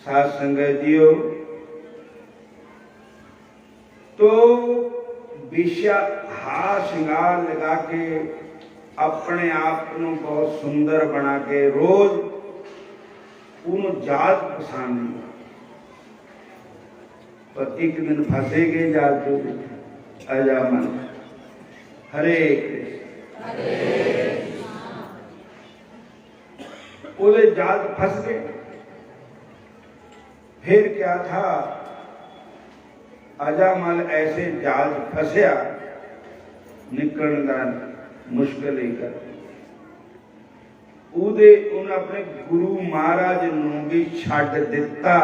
साध संगत जियो तो विषया हार श्रृंगार लगा के अपने आप को बहुत सुंदर बना के रोज उन्होंने जात पसंद पर एक दिन फंसे गए जात जो अजा मन। हरे कृष्ण। जात फंस गए। फिर क्या था अजामल ऐसे जाल फसिया, निकलने का मुश्किल ही कर। उन्हें अपने गुरु महाराज नूं भी छड्ड दिता,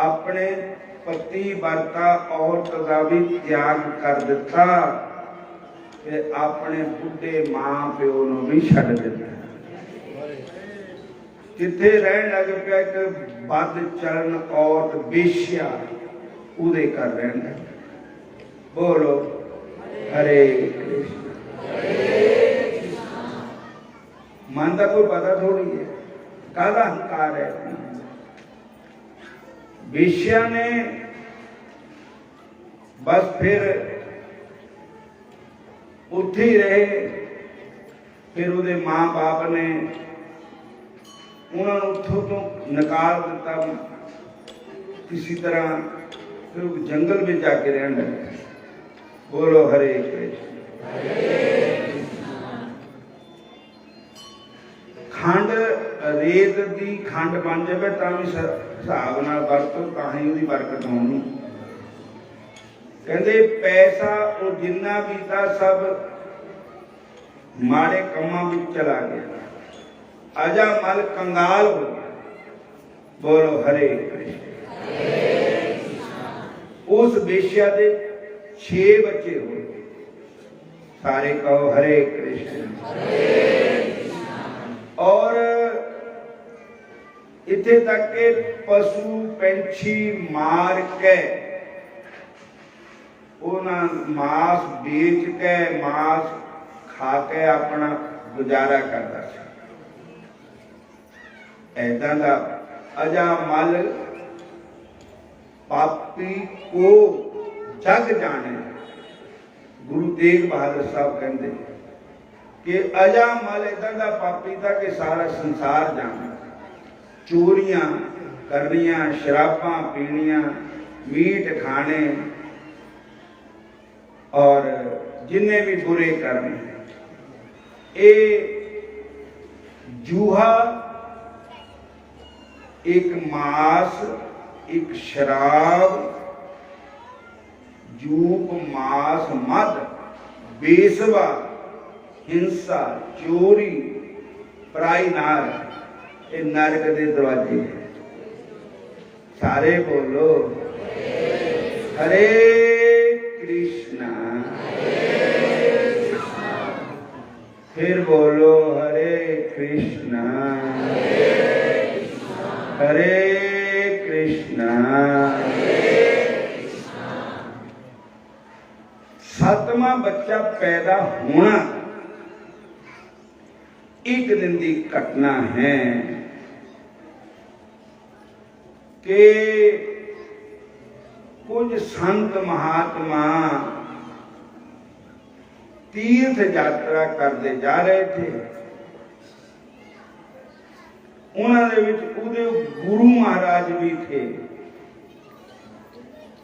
अपने पति वर्ता औरत का भी त्याग कर दिता, अपने बुढ़े मां प्यो नूं भी छड्ड दिता। जिथे रहन लग पिया एक बद चलन औरत बेश्या, उदे कर रहन लग। बोलो हरे कृष्ण। मन का कोई पता थोड़ी है, काहदा अहंकार है। बेश्या ने बस फिर उत्थे ही रहे। फिर उहदे मां बाप ने उन्होंने उत्थों तो निकाल दिता किसी तरह, फिर जंगल में जाके रहने लगे। बोलो हरे कृष्ण। खंड रेत की खंड बन जाए तो भी हिसाब नाल वरतो, तां ही उहदी बरकत होनी। कहते पैसा वो जिन्ना भी था सब माड़े कम्मां में चला गया, अजामल कंगाल हो गया। बोलो हरे कृष्ण। उस बेश्या के 6 बच्चे हुए। सारे कहो हरे कृष्ण। और इत्थे तक के पशु पंछी मार के मांस बेच के मांस खा के अपना गुजारा करता था। ऐदा दा अजामल पापी को जग जाने। गुरु तेग बहादुर साहब कहते कि अजामल ऐदा दा पापी था कि सारा संसार जाने। चोरियां करनियां, शराबां पीनियां, मीट खाने और जिन्ने भी बुरे करने। जूहा, एक मांस, एक शराब, जूप, मांस, मद, बेसवा, हिंसा, चोरी, पराई नार, ये नरक के दरवाजे हैं। सारे बोलो हरे कृष्णा। फिर बोलो हरे कृष्णा हरे कृष्णा। सातवां बच्चा पैदा होना एक दिन की घटना है कि कुछ संत महात्मा तीर्थ यात्रा करते जा रहे थे। उन्होंने गुरु महाराज भी थे।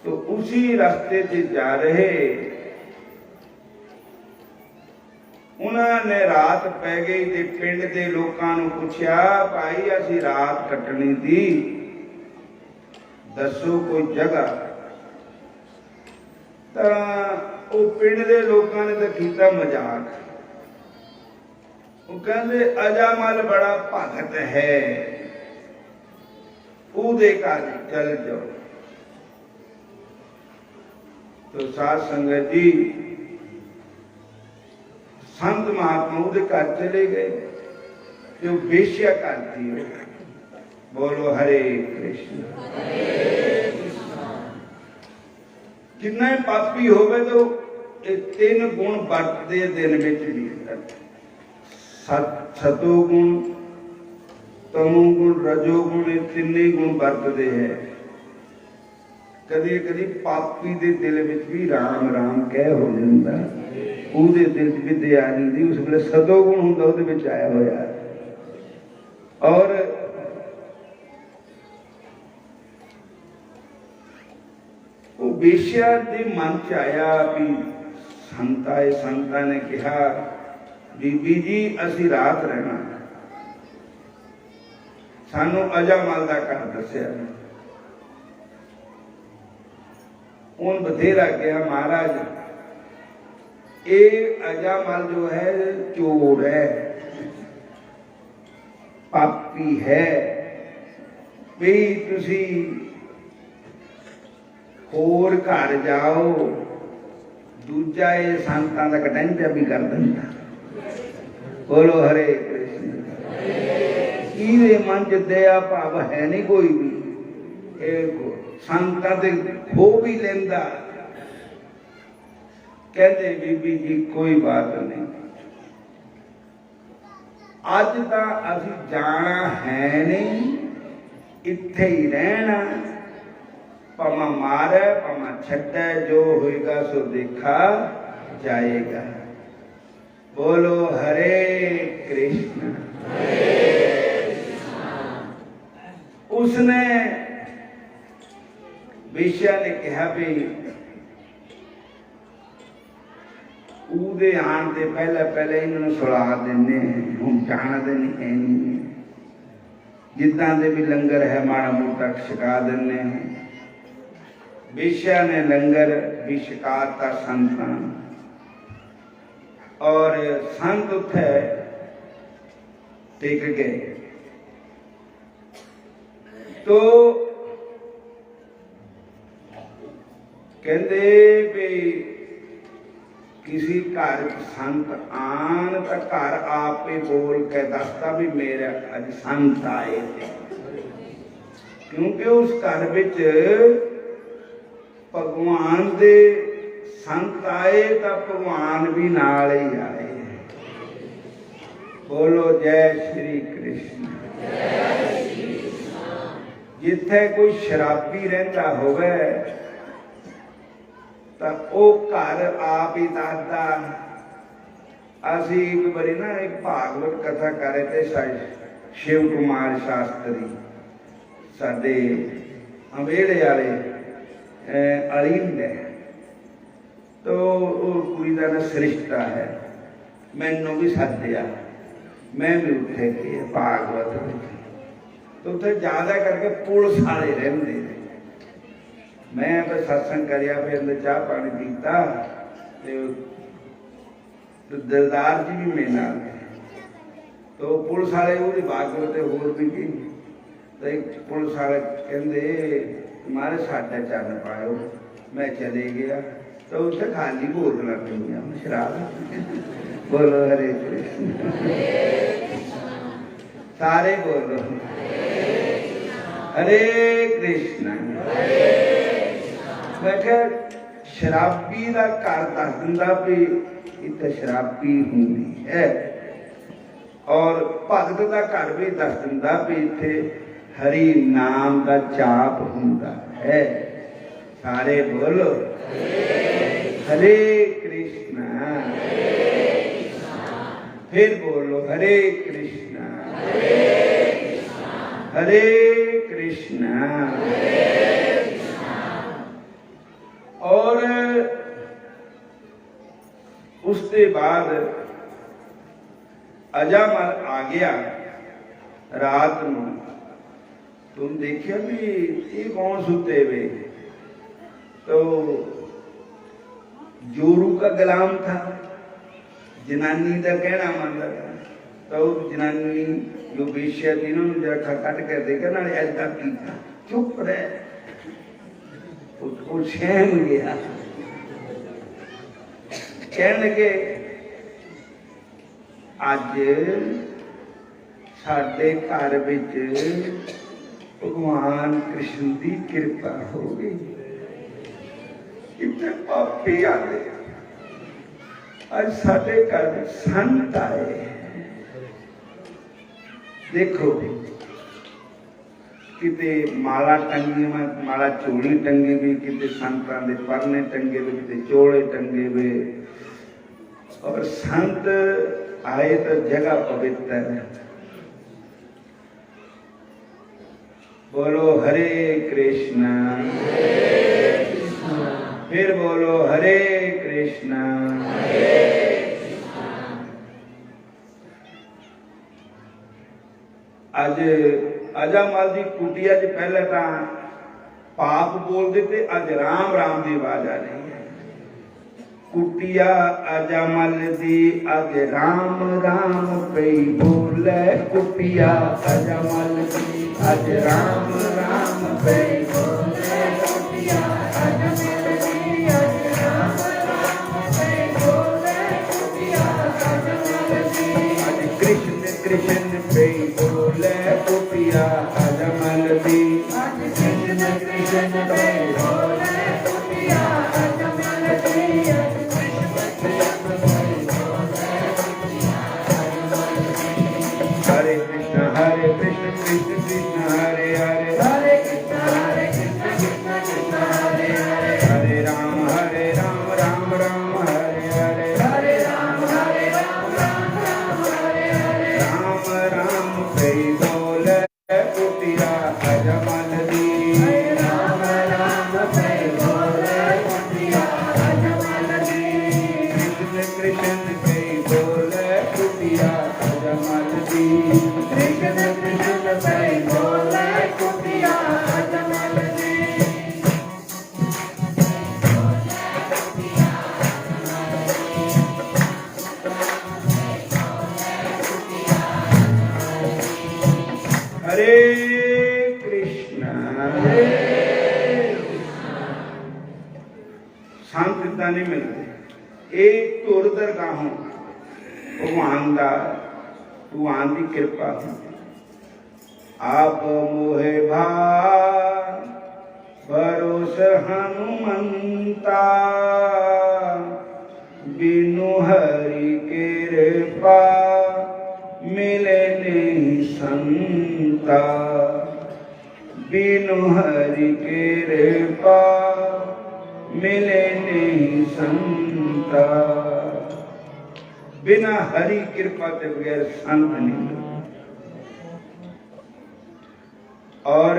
तो उसी रास्ते से जा रहे उन्होंने रात पै गई ते पिंड के लोगों को पूछा, भाई असी रात कटनी थी, दसो कोई जगह। तो पिंड के लोगों ने तो किया मजाक। वो कहते अजामल बड़ा भगत है, उहदे घर चल जाओ। तो साध संगत जी संत महात्मा उहदे घर चले गए जो बेश्या करती है। बोलो हरे कृष्ण। कितना पापी होवे तो ये 3 गुण बरतते दिन में भी। सतोगुण, तमोगुण, रजोगुण, ये 3 गुण बरतते हैं। कदी कदी पापी दे दिल में भी राम राम कह हो जाता, उहदे दिल च विद्या आ जाती। उस वेले सतोगुण हुंदा उहदे विच आया होया। और वो बेश्या दे मन च आया कि संता ने कहा, बीबी जी असी रात रहना, सानू अजामल दा घर दस्या। उन बथेरा कहा महाराज ये अजामल जो है चोर है, पापी है, भी तुसी होर घर जाओ, दूजा ये संतां दा कटंजा भी कर दिंदा। बोलो हरे कृष्ण। इहदे मन च दया भाव है नहीं कोई भी, संतां ते खो भी लेंदा। कहते बीबी जी कोई बात नहीं, अज तां असीं जाना है नहीं, इत्थे ही रहना, भावें मारे भावें छड्डे, जो होएगा सो देखा जाएगा। बोलो हरे कृष्ण। उसने वेश्या ने कहा भी उहदे आने से पहले पहले इन्होंने सुला देने, हम जानते नहीं, जिदा दे भी लंगर है माड़ा मोटा छका देने। वेश्या ने लंगर भी छकाता संतां, और संत उत्थे टिक गए। तो कहते भी किसी घर संत आन तो घर आप ही बोल के दसता भी मेरे अज संत आए थे, क्योंकि उस घर विच भगवान दे संत आए तो भगवान भी नाल ही आए। बोलो जय श्री कृष्ण। जिथे कोई शराबी रहता होवे तो वो घर आप ही दसदा। असी एक बारी ना एक भागवत कथा कर रहे थे, शिव कुमार शास्त्री साडे अवेड़े वाले अलींद है, तो कुड़ी का ना सरिश्ता है, मैनू भी सद्या, मैं भी उठे गया भागवत। तो उत्थे ज्यादा करके पुलिस वाले रहिंदे ने। मैं फिर सत्संग करिया, फिर चाह पानी पीता, तो दिलदार जी भी मेरे नाल गए। तो पुलिस वाले वो भागवत होर भी की, तो एक पुलिस वाले कहते मारे साडा चन्न पाओ। मैं चले गया तो उत्थे खाली बोतल पईयां शराब। बोलो हरे कृष्ण। सारे बोलो हरे कृष्ण। मैं क्या शराबी का घर दस दिंदा भी इत्थे शराबी हुंदी है, और भगत का घर भी दस दिंदा भी इत्थे हरि नाम का जाप हुंदा है। सारे बोलो हरे कृष्ण। फिर बोलो हरे कृष्ण हरे कृष्ण। और उसके बाद अजामल आ गया रात में। तुम देखिए भी ये कौन सुते हुए, तो जोरू का गुलाम था, जनानी का कहना मानता था। तो जनानी जो वेश्या थी ना, जरा कट कर देखा ना, ऐसा किया चुप रहे, उसको सहम गया। कह लगे अज साडे घर विच भगवान कृष्ण की कृपा हो गई, इतने पापी आते, अज साडे घर में संत आए। देखो किते माला टंगी, माला चोली टंगे भी, किते संतां दे परने टंगे भी, किते चोले टंगे भी। और संत आए तो जगह पवित्र है। बोलो हरे कृष्ण। फिर बोलो हरे कृष्ण। अज अजामल की कुटिया च पहले तो पाप बोलते थे, अज राम राम की आवाज आ रही है। कुटिया अजमल दी अज राम राम पे बोले, कुटिया अजमल दी अज राम राम पे बोले, कुटिया अजमल दी अज राम राम पे बोले, कुटिया अजमल दी अज कृष्ण कृष्ण पे बोले, कुटिया अजमल दी अज कृष्ण कृष्ण पे बोले, कुटिया अजमल दी अज हरे कृष्ण कृष्ण कृष्ण हरे हरे, हरे कृष्ण कृष्ण कृष्ण हरे हरे, हरे राम राम राम हरे हरे, हरे राम राम हरे हरे, राम राम पे बोले, कुटिया अजमल दी, राम राम पे बोले, कुटिया अजमल दी, कृष्ण कृष्ण पे बोले, कुटिया अजमल दी, कृष्ण कृष्ण पे बोले, कुटिया अजमल दी। हरे कृष्ण संत इदा नहीं मिलते। एक धुर दरगाहों भगवान की कृपा आप मोहे भार भरोस हनुमंता, बिनु हरि कृपा मिले नहीं संता, बिनु हरि कृपा मिले नहीं संता, बिना हरि कृपा के बगैर संत नहीं मिलता। और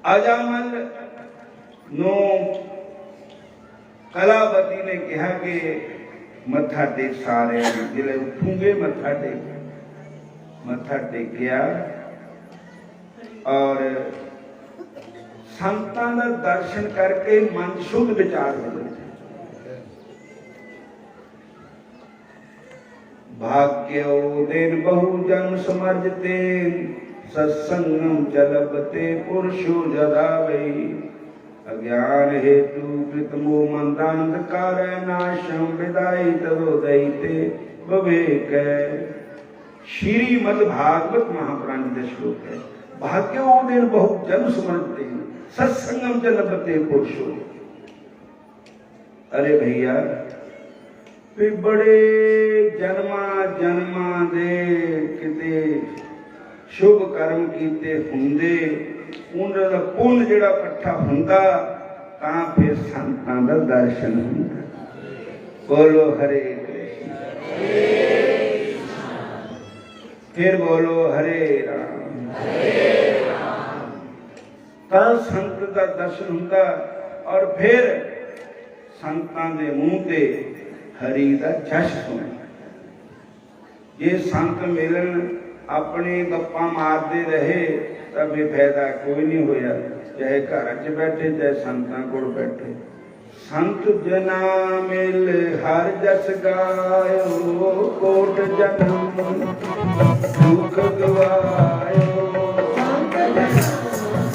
अजामल नो कलावती ने कहा कि मत्था टेक सारे जिले उठूंगे, मत्था टेकिया और संतां दा दर्शन करके मन शुद्ध विचार हो जाए। भाग्यो दिन बहुजन समर्जते, सत्संगम चलबते पुरुषो जदा वही, अज्ञान हेतु कृतमो मंदांधकार नाशम विदाई तदोदयते विवेक। श्रीमद् भागवत महापुराण का श्लोक है। भाग्यो दिन बहुजन समर्जते, सत्संगम चलबते पुरुषो। अरे भैया बड़े जन्मा दे किते शुभ कर्म कीते हुंदे, उन्हां दा पुण्य जिहड़ा इकट्ठा हुंदा तां फिर संतां दा दर्शन हुंदा। बोलो हरे कृष्ण, फिर बोलो हरे राम, तां संत दा दर्शन हुंदा। और फिर संतां दे मूंह ते हरि का जश सुने। ये संत मिलन अपने गप्पा मारते रहे तो बेफायदा कोई नहीं होया, चाहे घर च बैठे चाहे संतां कोल बैठे। संत जना मिल हर जस गायो, कोट जन्म दुख गवायो, संत जना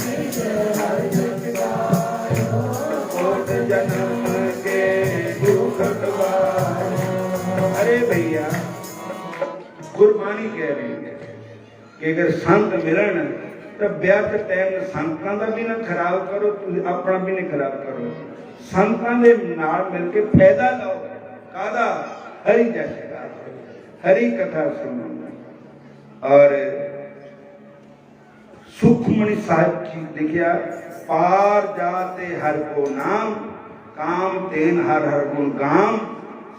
मिल हर जस गायो, कोट जन्म के दुख गवायो। अरे भैया गुरबाणी कह रही है कि अगर संत मिलन तो व्यर्थ टाइम संतां दा भी ना खराब करो, तुम अपना भी नहीं खराब करो। संतां दे नाल मिल के फायदा लो। कादा? हरि जस गाओ, हरि कथा सुनो। और सुखमणि साहिब जी लिखिया, पार जाते हर को नाम, काम तेन हर हर गुण गाम,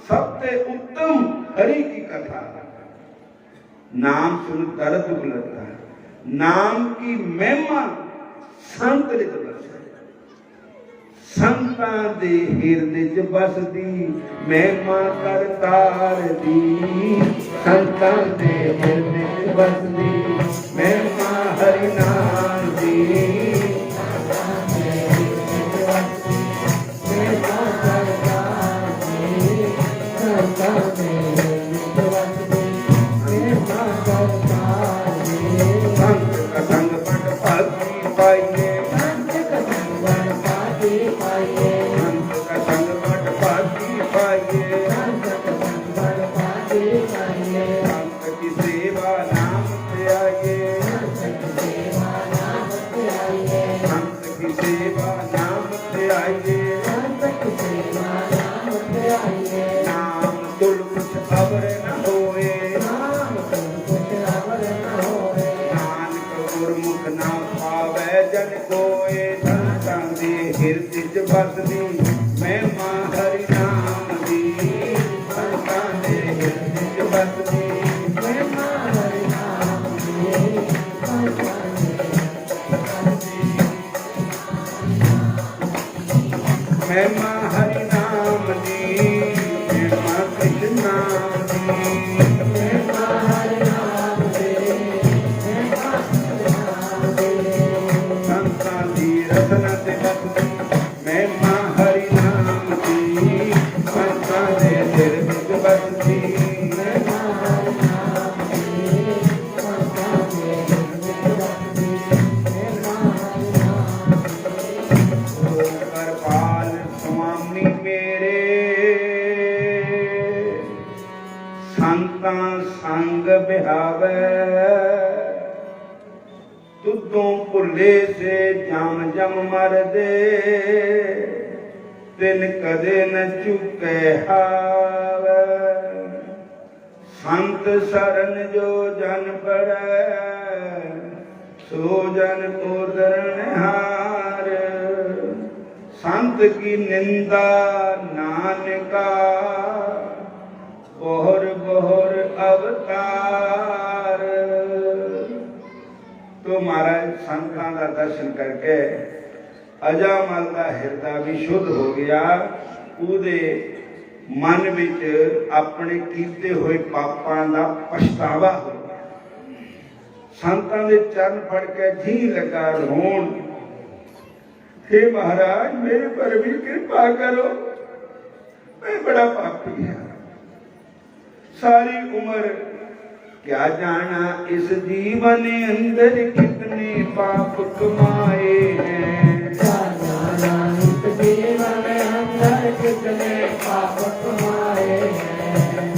सबसे उत्तम हरि की कथा। नाम सुन दर्द दुखलता, नाम की महिमा संत लिख बस, संतां दे हिरदे च बसदी महिमा करतार दी, संतां दे हिरदे च बसदी महिमा हरि नाम दी। बसदी महिमा हरि नाम दी, संतां दे हिरदे च बसदी महिमा हरि नाम दी, संतां दे महिमा हरि नाम दी, महिमा कृष्ण नाम दी, महिमा हरि नाम दी, महिमा कृष्ण नाम दी, संतां दी रसना ते बसदी महिमा हरि नाम दी, संतां दे दिल विच बसदी महिमा हरि नाम दी, संतां दे दिल विच बसदी महिमा हरि नाम दी। ओ कृपाल स्वामी मेरे, संतां संग बिहावे, तुद्धों भुले से जम जम मर दे, तिन कदे न चुके हावे, संत शरण जो जन पड़े, सो जन को दरणहार, संत की निंदा नानका, बोहर बोहर अवतार। तो महाराज संतां का दर्शन करके अजामल का हिरदा भी शुद्ध हो गया, उहदे मन विच अपने कीते हुए पापां दा पछतावा हो गया। संतां दे चरण फड़ के जी लगा रोण, हे महाराज मेरे पर भी कृपा करो, मैं बड़ा पापी है, सारी उम्र क्या जाना इस जीवन अंदर कितने पाप कमाए हैं, क्या जाना इस जीवन अंदर कितने पाप कमाए हैं,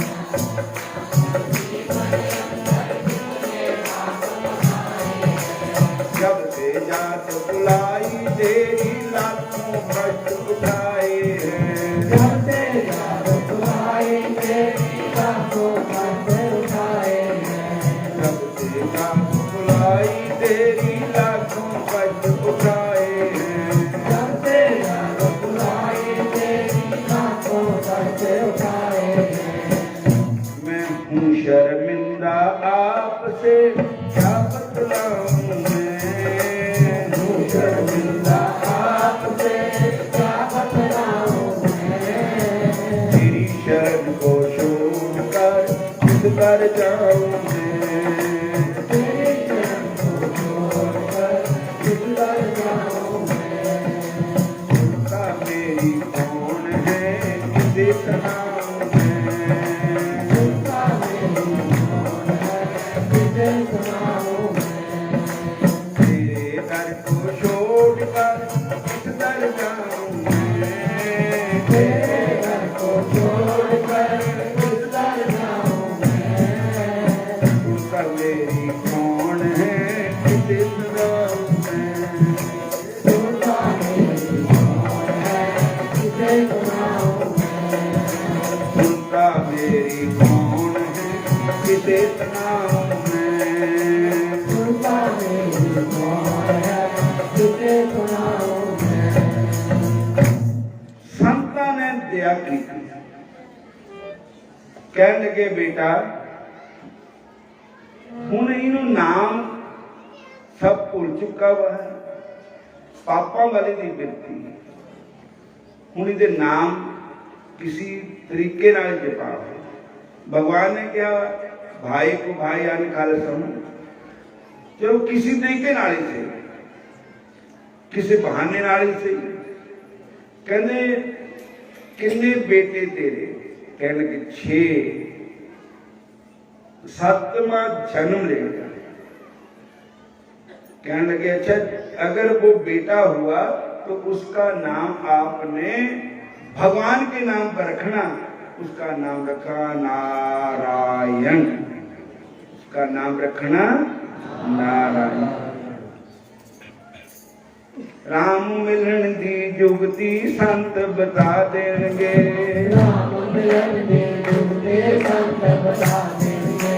जब से जात बुलाई तेरी लाखों कष्ट उठाए हैं, जब से जात बुलाई तेरी लाखों कष्ट उठाए हैं, जब से जात बुलाई तेरी लाखों कष्ट उठाए हैं, जब से जात बुलाई तेरी लाखों कष्ट उठाए हैं। मैं हूँ शर्मिंदा आपसे क्या बतलाऊं, मैं हूँ शर्मिंदा आपसे क्या बतलाऊं, मैं तेरी शरण को छोड़कर किस कर जाऊं, मैं तेरी शरण को छोड़कर किस कर जाऊं, मैं उनका मेरी कौन है किसे सुनाऊं, मैं उनका मेरी कौन है किसे सुनाऊं, मैं तेरे दर को छोड़कर किस दर जाऊं, मैं तेरे दर को छोड़कर किस दर जाऊं, मैं उनका मेरी कौन है किसे सुनाऊं, मैं उनका मेरी कौन है किसे सुनाऊं, मैं उनका मेरी कौन है किसे सुनाऊं, मैं उनका मेरी कौन है किसे सुनाऊं, मैं। संतां ने दया की, कहने लगे बेटा हुण इनू नाम सब भुल चुका हुआ है, पापा वाली नहीं बिरती, हुण इहदे नाम किसी तरीके नाल जपाओ। भगवान ने कहा भाई को भाई अन खल समझ, चलो किसी तरीके नाल ही से किसी बहाने नाल ही सही। कहने किन्ने बेटे तेरे? कहने लगे 6। 7वां जन्म लेगा। कहने लगे अच्छा, अगर वो बेटा हुआ तो उसका नाम आपने भगवान के नाम पर रखना। उसका नाम रखा नारायण। उसका नाम रखना नारायण। राम मिलन दी जुगती संत बता देंगे। राम मिलन दी जुगती संत बता देंगे।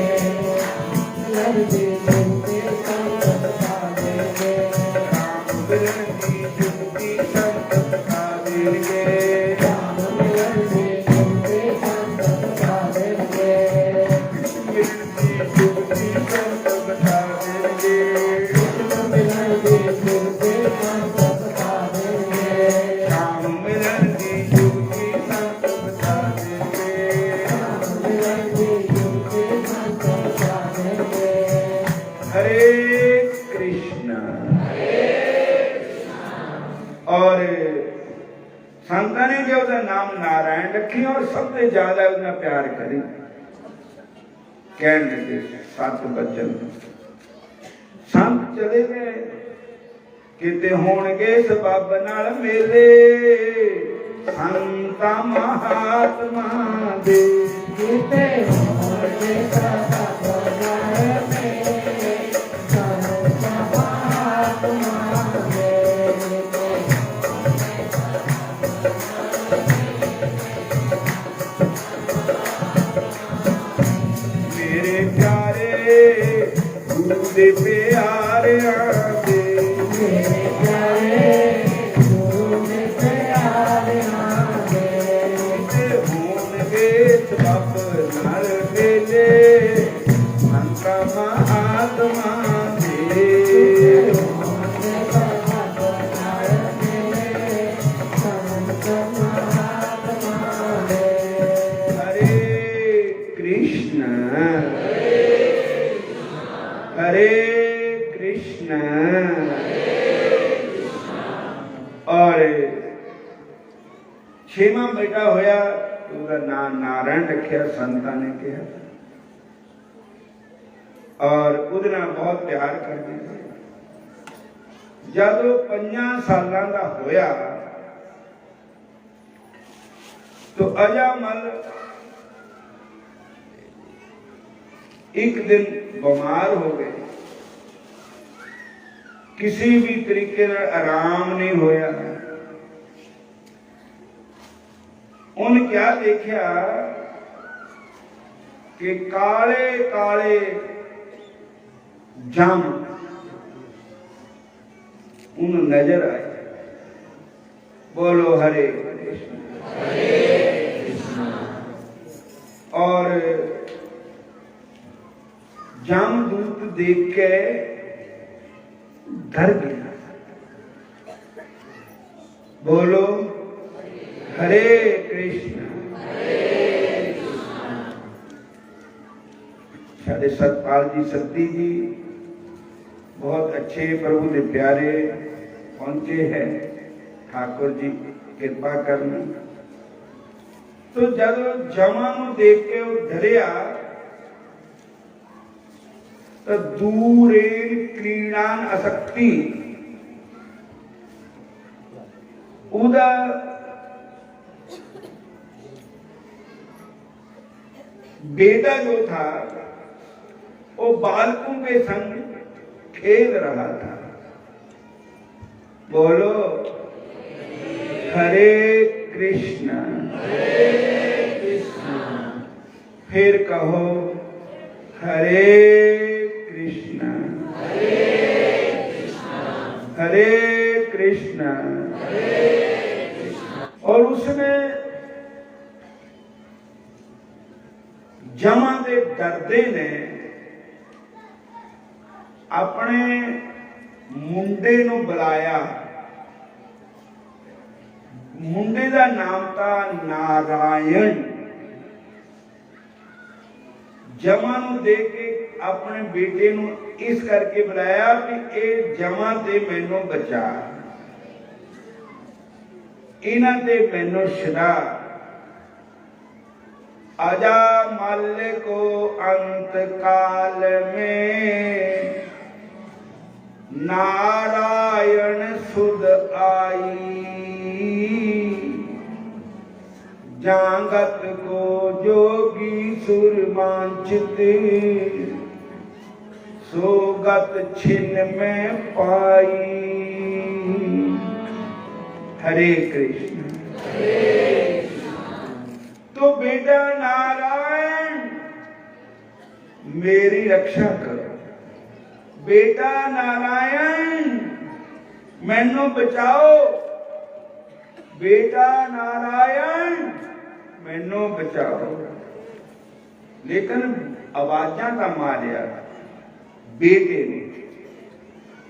मिलन दी जुगती संत बता देंगे। राम मिलन दी जुगती संत बता देंगे। राम मिलन दी जुगती संत बता देंगे। मिलन दी जुगती संत बता देंगे। मिलन दी जुगती संत बता देंगे। राम मिलन दी जुगती संत बता देंगे। राम मिलन दी जुगती संत बता देंगे। हरे कृष्ण। और संतां ने जो उसका नाम नारायण रखी और सबसे ज्यादा उसने प्यार करी। कहने लगे 7 बचन। संत चले गए किते होणगे सबब नाल मेले। संता महात्मा दे किते होणगे सबब नाल मेले। संत महात्मा दे मेरे प्यारे गुरु दे प्यारियां दे। मेरे प्यारे गुरु ने प्यारे आगे। किते होणगे सबब नाल मेले। संता महात्मा दे होणगे सबब नाल मेले। संत महात्मा दे। हरे कृष्ण। हरे कृष्ण। और 6वां बेटा होया तो उसका नाम नारायण रखिया संतां ने कहा। और ਉਹਦੇ ਨਾਲ बहुत प्यार करते थे। जब 5 सालां ਦਾ होया तो अजामल एक दिन बीमार हो गए। किसी भी तरीके का आराम नहीं होया। उन्हें क्या देखा कि काले काले जम उन्हें नजर आए। बोलो हरे कृष्ण। और जमदूत देख के डर गया। बोलो हरे कृष्ण। साढ़े सतपाल जी सत्ती जी बहुत अच्छे प्रभु के प्यारे पहुंचे हैं। ठाकुर जी कृपा करना। तो जब जमा नूं देख के वो डरिया तो दूरेन क्रीड़ान आसक्ति उदा बेटा जो था वो बालकों के संग खेल रहा था। बोलो हरे कृष्ण। फिर कहो हरे कृष्ण। हरे कृष्ण। और उसने जमा के डरदे ने अपने मुंडे नूं बुलाया। मुंडे का नाम था नारायण। जमा नूं देख के अपने बेटे नूं इस करके बुलाया कि ए जमा ते मैनू बचा। इन्हां ते मैनू छड़ा। अजा मल को अंत काल में नारायण सुध आई। जागत को जोगी सुर वांछित सोगत छिन्न में पाई। हरे कृष्ण। तो बेटा नारायण मेरी रक्षा करो। बेटा नारायण मैनू बचाओ। बेटा नारायण मैनू बचाओ। लेकिन आवाजा तो मारिया बेटे ने,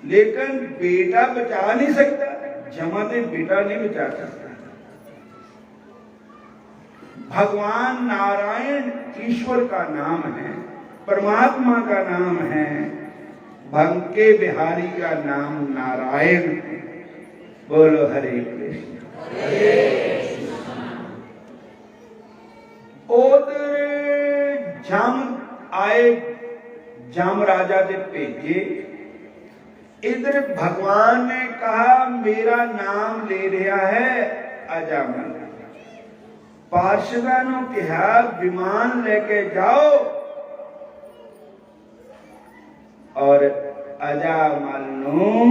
लेकिन बेटा बचा नहीं सकता। जमा ते बेटा नहीं बचा सकता। भगवान नारायण ईश्वर का नाम है, परमात्मा का नाम है। भंके बिहारी का नाम नारायण है। बोलो हरे कृष्ण। उधर जम आए, जम राजा ने भेजे। इधर भगवान ने कहा मेरा नाम ले रहा है अजामल। पार्षदां नूं कहा विमान लेके जाओ और अजामल नूं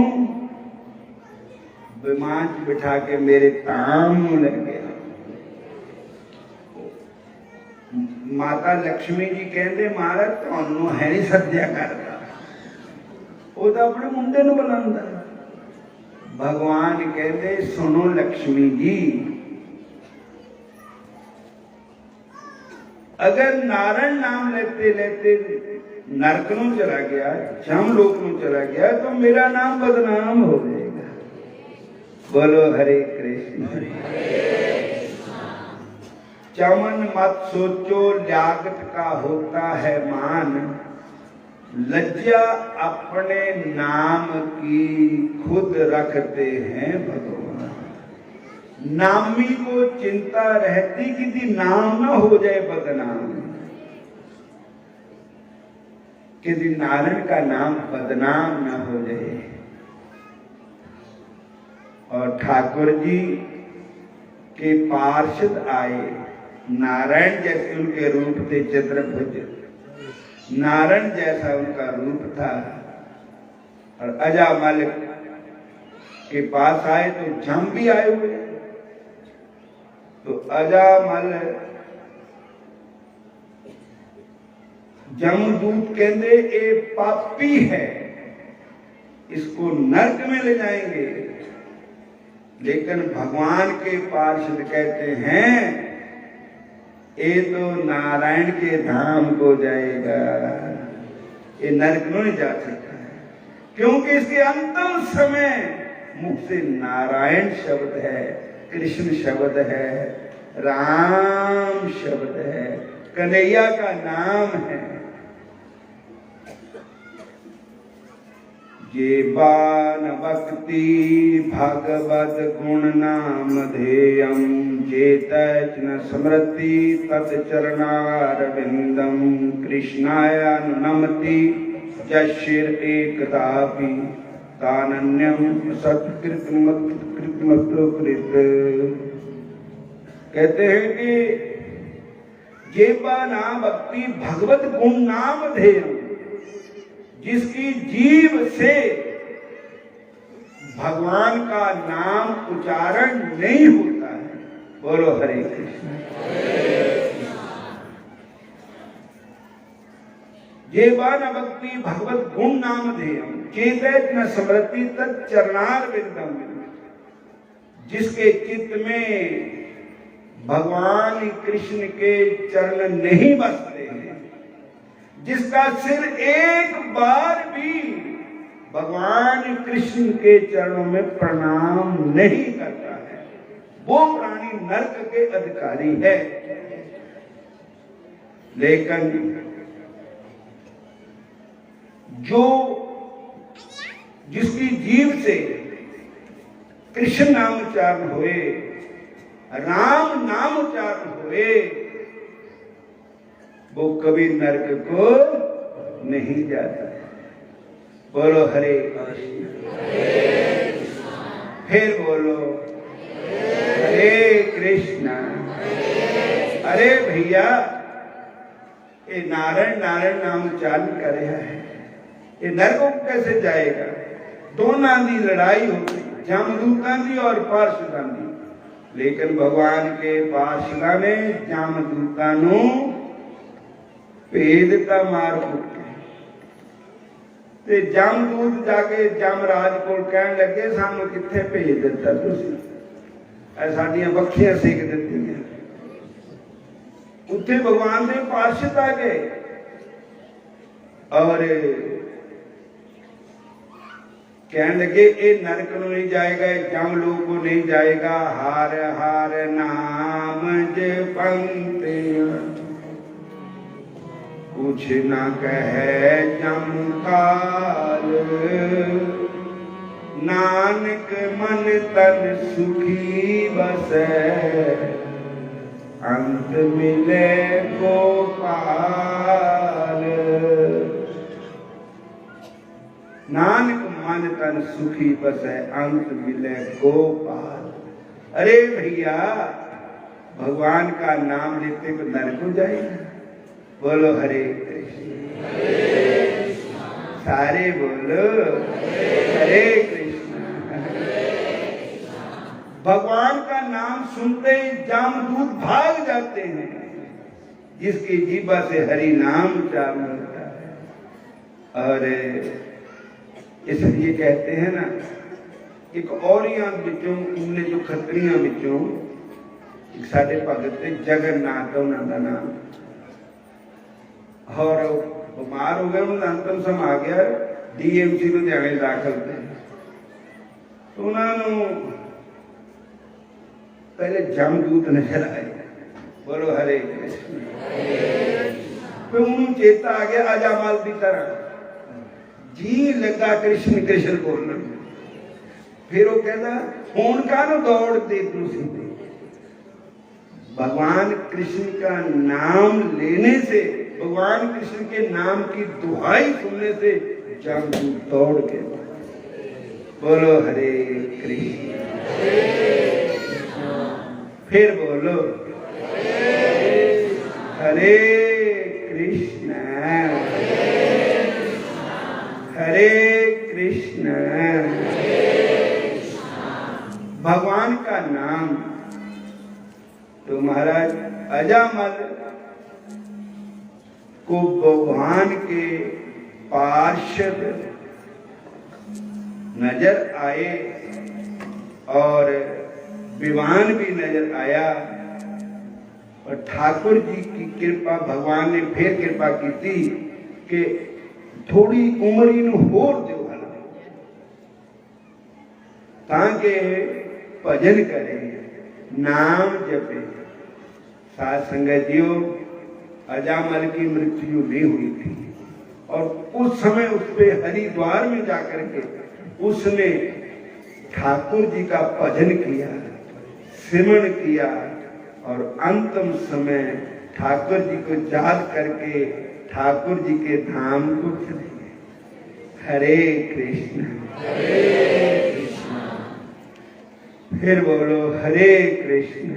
विमान च बिठा के मेरे धाम नूं लेके आओ। माता लक्ष्मी जी कहते महाराज तुहानू है नहीं सद्या करता, वो तो अपने मुंडे नूं बुलांदा। भगवान कहते सुनो लक्ष्मी जी, अगर नारायण नाम लेते लेते नरक नूं चला गया, जमलोक नूं चला गया, तो मेरा नाम बदनाम हो जाएगा। बोलो हरे कृष्ण। चमन मत सोचो लागत का होता है मान, लज्जा अपने नाम की खुद रखते हैं भगवान। नामी को चिंता रहती कि नाम ना हो जाए बदनाम, कि नारायण का नाम बदनाम ना हो जाए। और ठाकुर जी के पार्षद आए, नारायण जैसे उनके रूप थे, चतुर्भुज नारायण जैसा उनका रूप था। और अजामल के पास आए तो जम भी आए हुए। तो अजामल जमदूत कहते ये पापी है, इसको नरक में ले जाएंगे। लेकिन भगवान के पार्षद कहते हैं ये तो नारायण के धाम को जाएगा, ये नरक में नहीं जा सकता है, क्योंकि इसके अंतिम समय मुख से नारायण शब्द है, कृष्ण शब्द है, राम शब्द है, कन्हैया का नाम है। ये बान भक्ति भगवद गुण नाम ध्येयम, चेतच न स्मृति तत्चरणारविंदम, कृष्णायानुनमति जशिर एकदापि, तानन्यम सत्कृतमत कहते हैं कि ये बाना भक्ति भगवत गुण नाम ध्येयम, जिसकी जीव से भगवान का नाम उच्चारण नहीं होता है। बोलो हरे कृष्ण। ये बान भक्ति भगवत गुण नाम ध्येयम, चेतच न स्मृति तच्चरणार विंदम, जिसके चित्त में भगवान कृष्ण के चरण नहीं बसते हैं, जिसका सिर एक बार भी भगवान कृष्ण के चरणों में प्रणाम नहीं करता है, वो प्राणी नरक के अधिकारी है। लेकिन जो जिसकी जीव से कृष्ण नाम उच्चारण हुए राम नाम उच्चारण हुए वो कभी नरक को नहीं जाता। बोलो हरे कृष्ण। फिर बोलो हरे कृष्णा। अरे भैया ये नारायण नारायण नाम उच्चारण कर रहा है, ये नरक को कैसे जाएगा? दोनों की लड़ाई हो गई, जमदूतां की और पार्षदां की। लेकिन भगवान के पार्षदां ने जमदूतां नूं भेज दिता मार कुट के। ते जमदूत जाके जमराज कोल कहन लगे सानू कित्थे भेज दिता तुसीं, ऐ साडीआं बखियां सेक दित्तियां। उत्थे भगवान दे पार्षद आ गए और कहने लगे ये नरक को नहीं जाएगा, जम लोग को नहीं जाएगा। हार हार नाम जपंते कुछ न कहे जम काल, नानक मन तन सुखी बसे, अंत मिले गोपाल। नानक मन तन सुखी बसे, अंत मिले गोपाल। अरे भैया भगवान का नाम लेते को नरक हो जाएगा। बोलो हरे कृष्ण। सारे बोलो हरे कृष्ण। भगवान का नाम सुनते ही जमदूत भाग जाते हैं, जिसकी जीवा से हरि नाम उच्चारण होता है। और इसलिए कहते हैं ना, एक औरियां विचों उन्हें जो खत्रियां विचों एक साडे भगत थे जगन्नाथ उन्होंने नाम, और बीमार हो गए, उन्होंने अंतिम सम आ गया, डीएमसी लुधियाने दाखिल थे। तो उन्होंने पहले जमदूत नजर आए। बोलो हरे कृष्ण। फिर उन्होंने चेता आ गया अजामल की तरह, जी लगा कृष्ण कृष्ण बोलने। फिर वो कहता हुण काहनूं दौड़ते तुसीं? भगवान कृष्ण का नाम लेने से, भगवान कृष्ण के नाम की दुहाई सुनने से जमदूत दौड़ के। बोलो हरे कृष्ण। फिर बोलो हरे कृष्ण हरे कृष्ण। भगवान का नाम तो महाराज अजामल को भगवान के पार्षद नजर आए और विमान भी नजर आया, और ठाकुर जी की कृपा, भगवान ने फिर कृपा की थी कि थोड़ी उम्र इन्हू होर दो ताकि भजन करे, नाम जपे। साध संगत जियो, अजामल की मृत्यु नहीं हुई थी, और उस समय उस पे हरिद्वार में जाकर के उसने ठाकुर जी का भजन किया, सिमरण किया, और अंतिम समय ठाकुर जी को याद करके ठाकुर जी के धाम को चले गए। हरे कृष्ण। फिर बोलो हरे कृष्ण।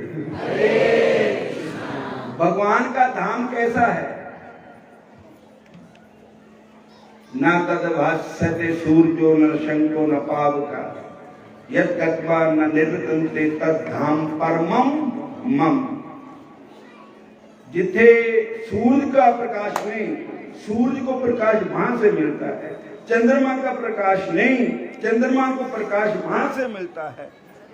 भगवान का धाम कैसा है? न तद भास्यते सूर्यो न शंको न पावका, यद गत्वा न निर्वतन्ते तद धाम परमम मम। जिथे सूर्य का प्रकाश नहीं, सूर्य को प्रकाश वहां से मिलता है, चंद्रमा का प्रकाश नहीं, चंद्रमा को प्रकाश वहां से मिलता है।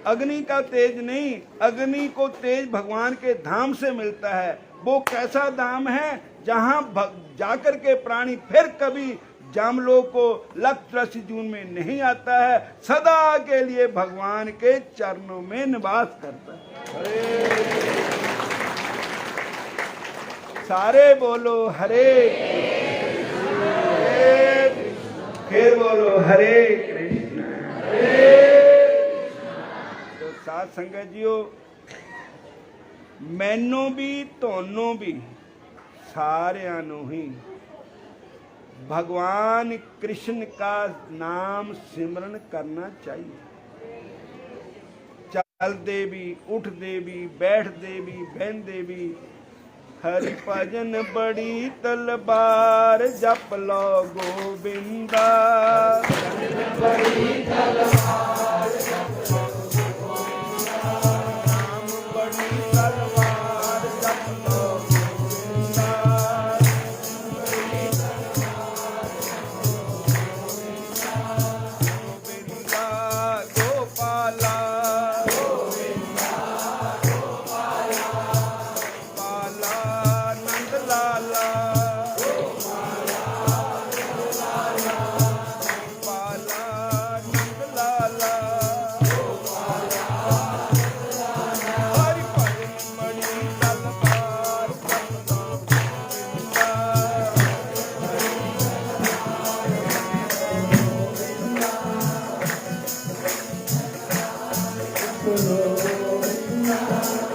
अग्नि का तेज नहीं, अग्नि को तेज भगवान के धाम से मिलता है। वो कैसा धाम है जहां जाकर के प्राणी फिर कभी जामलोक को लक्ष्य जून में नहीं आता है, सदा के लिए भगवान के चरणों में निवास करता है। सारे बोलो हरे, फिर बोलो हरे कृष्ण। तो साथ संगत जियो, मैनू भी ਤੁਹਾਨੂੰ भी सारियां नू ही भगवान कृष्ण का नाम सिमरन करना चाहिए। चलते भी, उठते भी, बैठते भी, बहते भी हरि भजन बड़ी तलवार जप लो गोबिंदा। बड़ी तलवार नाम बड़ी तलवार जप लो गोबिंदा। गोविंदा गोपाला पाला नंद लाला पाला नंद लाला हरि भजन बड़ी तलवार जप लो गोबिंदा।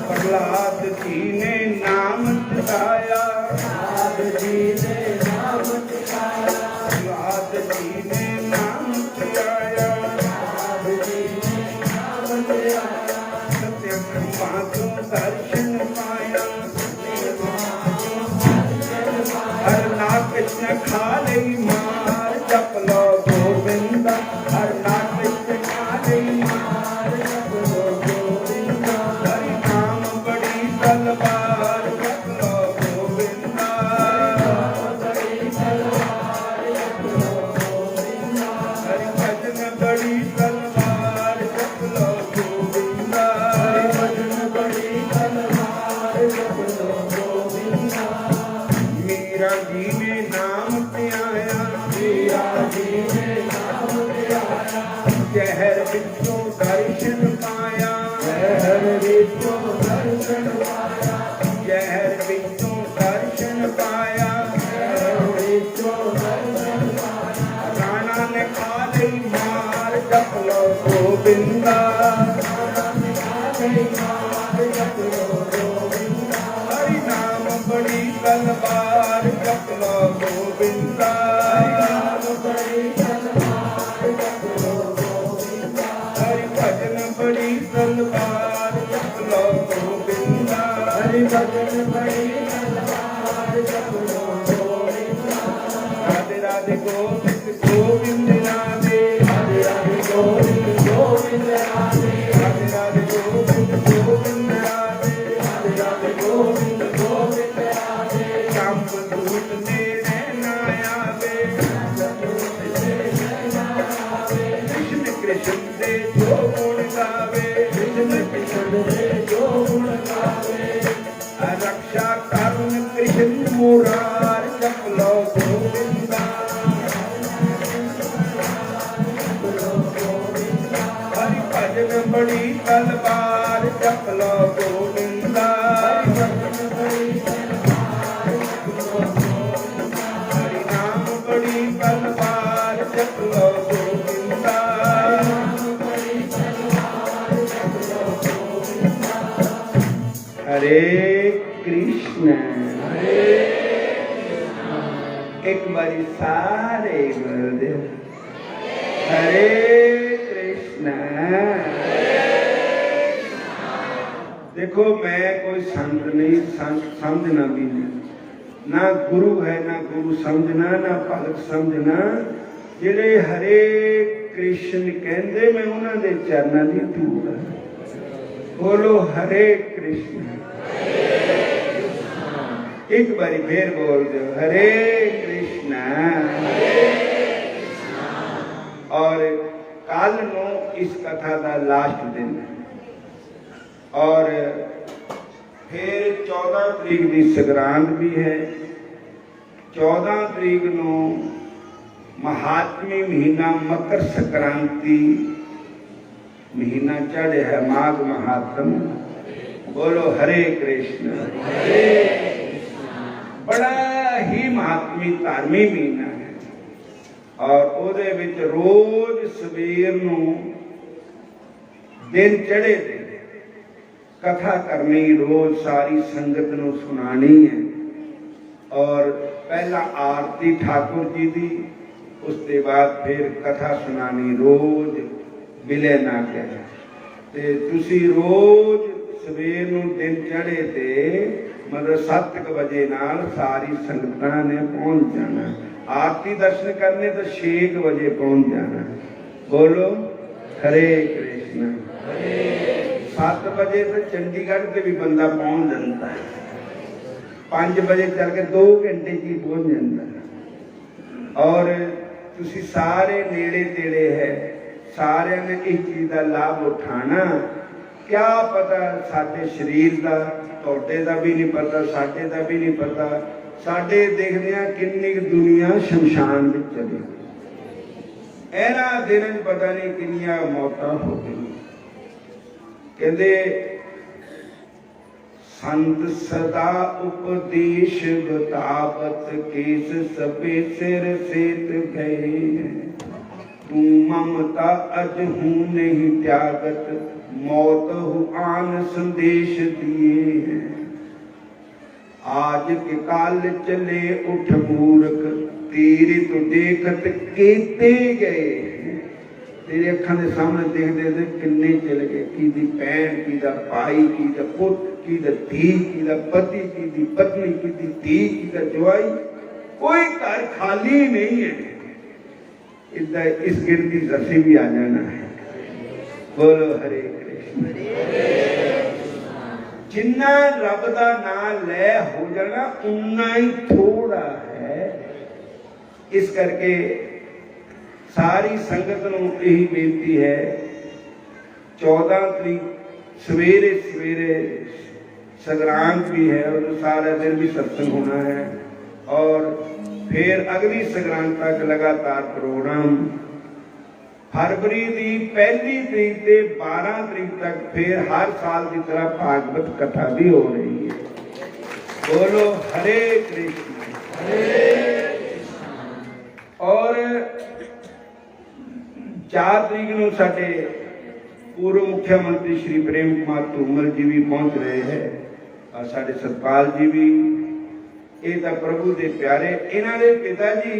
प्रहलाद जी ने नाम चढ़ाया, प्रहलाद जी ने नाम चढ़ाया, प्रहलाद जी ने नाम चढ़ाया। प्रहलाद जी ने नाम चढ़ाया, सत्य ब्रह्मा को दर्शन पाया। हर नाम कृष्ण खा लई मार जप लो गोविंदा। हर नाम कृष्ण खा लई मार जप लो गोविंदा। हरि नाम बड़ी तलवार जप लो गोविंदा। बड़ी तलवार जप लो गोविंदा। हरि भजन बड़ी तलवार जप लो गोविंदा। भजन बड़ी तलवार जप लो गोविंदा। मीरा जी ने नाम ध्याया, मीरा जी ने नाम ध्याया, जहर बिचों दर्शन पाया। जहर विचों दर्शन पाया, जहर बिचों दर्शन पाया। जहर विचों दर्शन पाया। राणा ने खा लई मार जप लो गोविंदा। जप लो गोविंदा। हरि नाम बड़ी तलवार जप लो गोविंदा। बड़ी तलवार जप लो गोविंदा। हरि भजन बड़ी तलवार जप लो गोविंदा। हरि भजन बड़ी तलवार जप लो गोविंदा। राधे राधे गोविंद गोविंद राधे। राधे राधे गोविंद गोविंद राधे। राधे राधे गोविंद गोविंद राधे। राधे राधे गोविंद गोविंद राधे। श्याम दूत मेरे नायावे। कृष्ण कृष्ण दे जो गुण गावे। कृष्ण कृष्ण दे जो गुण गावे। रक्षा करुण कृष्ण मुरार जप लो गोविंदा। हरि भजन बड़ी तलवार जप लो गोविंदा। हरि नाम बड़ी तलवार जप लो गोविंदा। हरे कृष्ण एक बारी सारे गुरुदेव हरे कृष्ण। देखो मैं कोई संत नहीं, संत समझना भी नहीं, ना गुरु है ना गुरु समझना, ना भगत समझना। ਜਿਹੜੇ हरे कृष्ण कहते मैं उन्होंने चरणों की धूल है। बोलो हरे कृष्ण। एक बारी फिर बोल दो हरे कृष्ण। और कल नूं इस कथा का लास्ट दिन है और फिर 14 तरीक की संग्रांद भी है। 14 तरीक नूं महात्मी महीना मकर संक्रांति महीना चढ़े है माघ महात्म। बोलो हरे कृष्ण। बड़ा ही महात्मी धार्मी महीना है और ਉਹਦੇ ਵਿੱਚ रोज सवेर ਨੂੰ दिन चढ़े दे कथा करनी, रोज सारी संगत नूं सुनानी है। और पहला आरती ठाकुर जी की, उसके बाद फिर कथा सुनानी रोज विलय ना कहे। ते तुसी रोज सवेर नूं दिन चढ़े ते मतलब 7 बजे नाल सारी संगतां ने पहुंच जाना। आरती दर्शन करने तो 6 बजे पहुंच जाना। बोलो हरे कृष्ण। 7 बजे तो चंडीगढ़ से भी बंदा पहुंच जाता है, 5 बजे चल के 2 घंटे ही पहुंच जाता। और तुसी सारे नेड़े तेड़े है, सारे ने इस चीज का लाभ उठाना। क्या पता साडे शरीर का, तोड़े का भी नहीं पता, साडे का भी नहीं पता। साडे देखदे किन्नी दुनिया शमशान में चली, ऐना दिन पता नहीं किन्नियां मौतां हो गई। कहते संत सदा उपदेश बतावत, केस सबे सिर सेत गए। तू ममता अज हूँ नहीं त्यागत, मौत हूँ आन संदेश दिए। आज के काल चले उठ मूर्ख, तेरे तो देखत केते गए। तेरे अखां दे सामने देखते थे किन्ने चल गए, की दी भैन, की दा भाई, की दा पुत, की दा धी, की दा पति, की दी पत्नी, की दी धी, की दा जवाई। कोई घर खाली नहीं है। इस गिनती दसी भी आ जाना है। बोलो हरे कृष्ण। जिन्ना रब दा नाम लै हो जाना उन्ना ही थोड़ा है। इस करके सारी संगत नूं यही बेनती है, 14 तरीक सवेरे सवेरे संग्रांत भी है और सारा दिन भी सत्संग होना है। और फिर अगली संग्रांत तक लगातार प्रोग्राम। फरवरी की 1 तरीक से 12 तरीक तक फिर हर साल की तरह भागवत कथा भी हो रही है। बोलो हरे कृष्ण। और 4 तरीक नूं साडे पूर्व मुख्यमंत्री श्री प्रेम कुमार धूमल जी भी पहुंच रहे हैं और साडे सतपाल जी भी। ये तो प्रभु के प्यारे, इन्हां दे पिता जी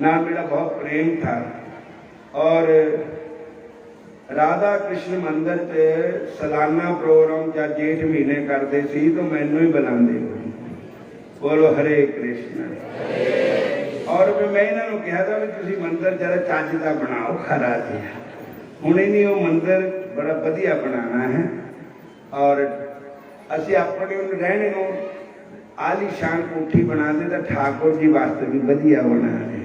नाल मेरा बहुत प्रेम था। और राधा कृष्ण मंदिर से सालाना प्रोग्राम या जेठ महीने करते सी तो मैनू ही बुलाते। बोलो हरे कृष्ण। और मैं इन्हों कहा था भी तुसी मंदिर जरा चज का बनाओ, खरा जिहा। हुण नहीं वो मंदिर बड़ा वधिया बनाना है और असी अपने रहने को आलीशान कोठी बना दे तो ठाकुर जी वास्ते भी वधिया बना रहे।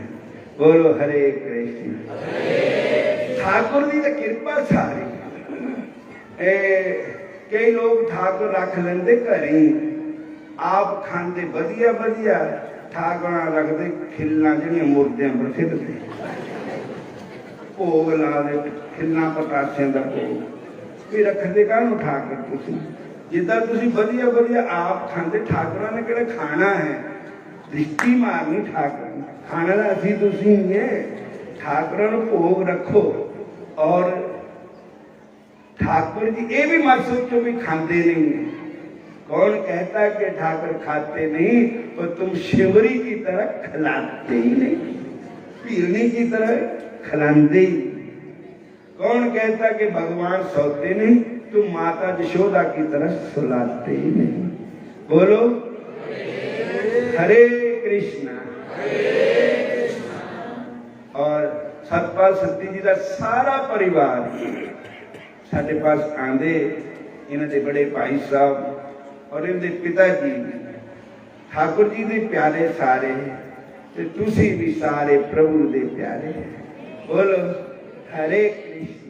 बोलो हरे कृष्ण। ठाकुर की तो कृपा सारी। कई लोग ठाकुर रख लेंदे घरे, आप खाते वधिया वधिया, ठाकुर रखते खिलना जड़िया मुर्दियां पर फिरते, भोग ला दे खिलना पतासियां का भोग भी रखते काहनूं ठाकुर तुसीं। जिदा तुसीं वधिया वधिया आप खाते, ठाकुर ने किहड़ा खाना है, दृष्टि मारनी ठाकुर खाना तो असी तुसीं ही है। ठाकुर नूं भोग रखो। और ठाकुर जी ये भी मत सोचो भी खाते नहीं है। कौन कहता है कि ठाकुर खाते नहीं, तो तुम शिवरी की तरह खिलाते ही नहीं, पीरनी की तरह खिलाते ही। कौन कहता कि भगवान सोते नहीं, तुम माता यशोदा की तरह सुलाते ही नहीं। बोलो हरे कृष्णा। और सतपाल सत्ती जी का सारा परिवार साढ़े पास आंदे, इन्हों के बड़े भाई साहब और इनके पिता जी ठाकुर जी के प्यारे सारे, तुसी भी सारे प्रभु के प्यारे। बोलो हरे कृष्ण।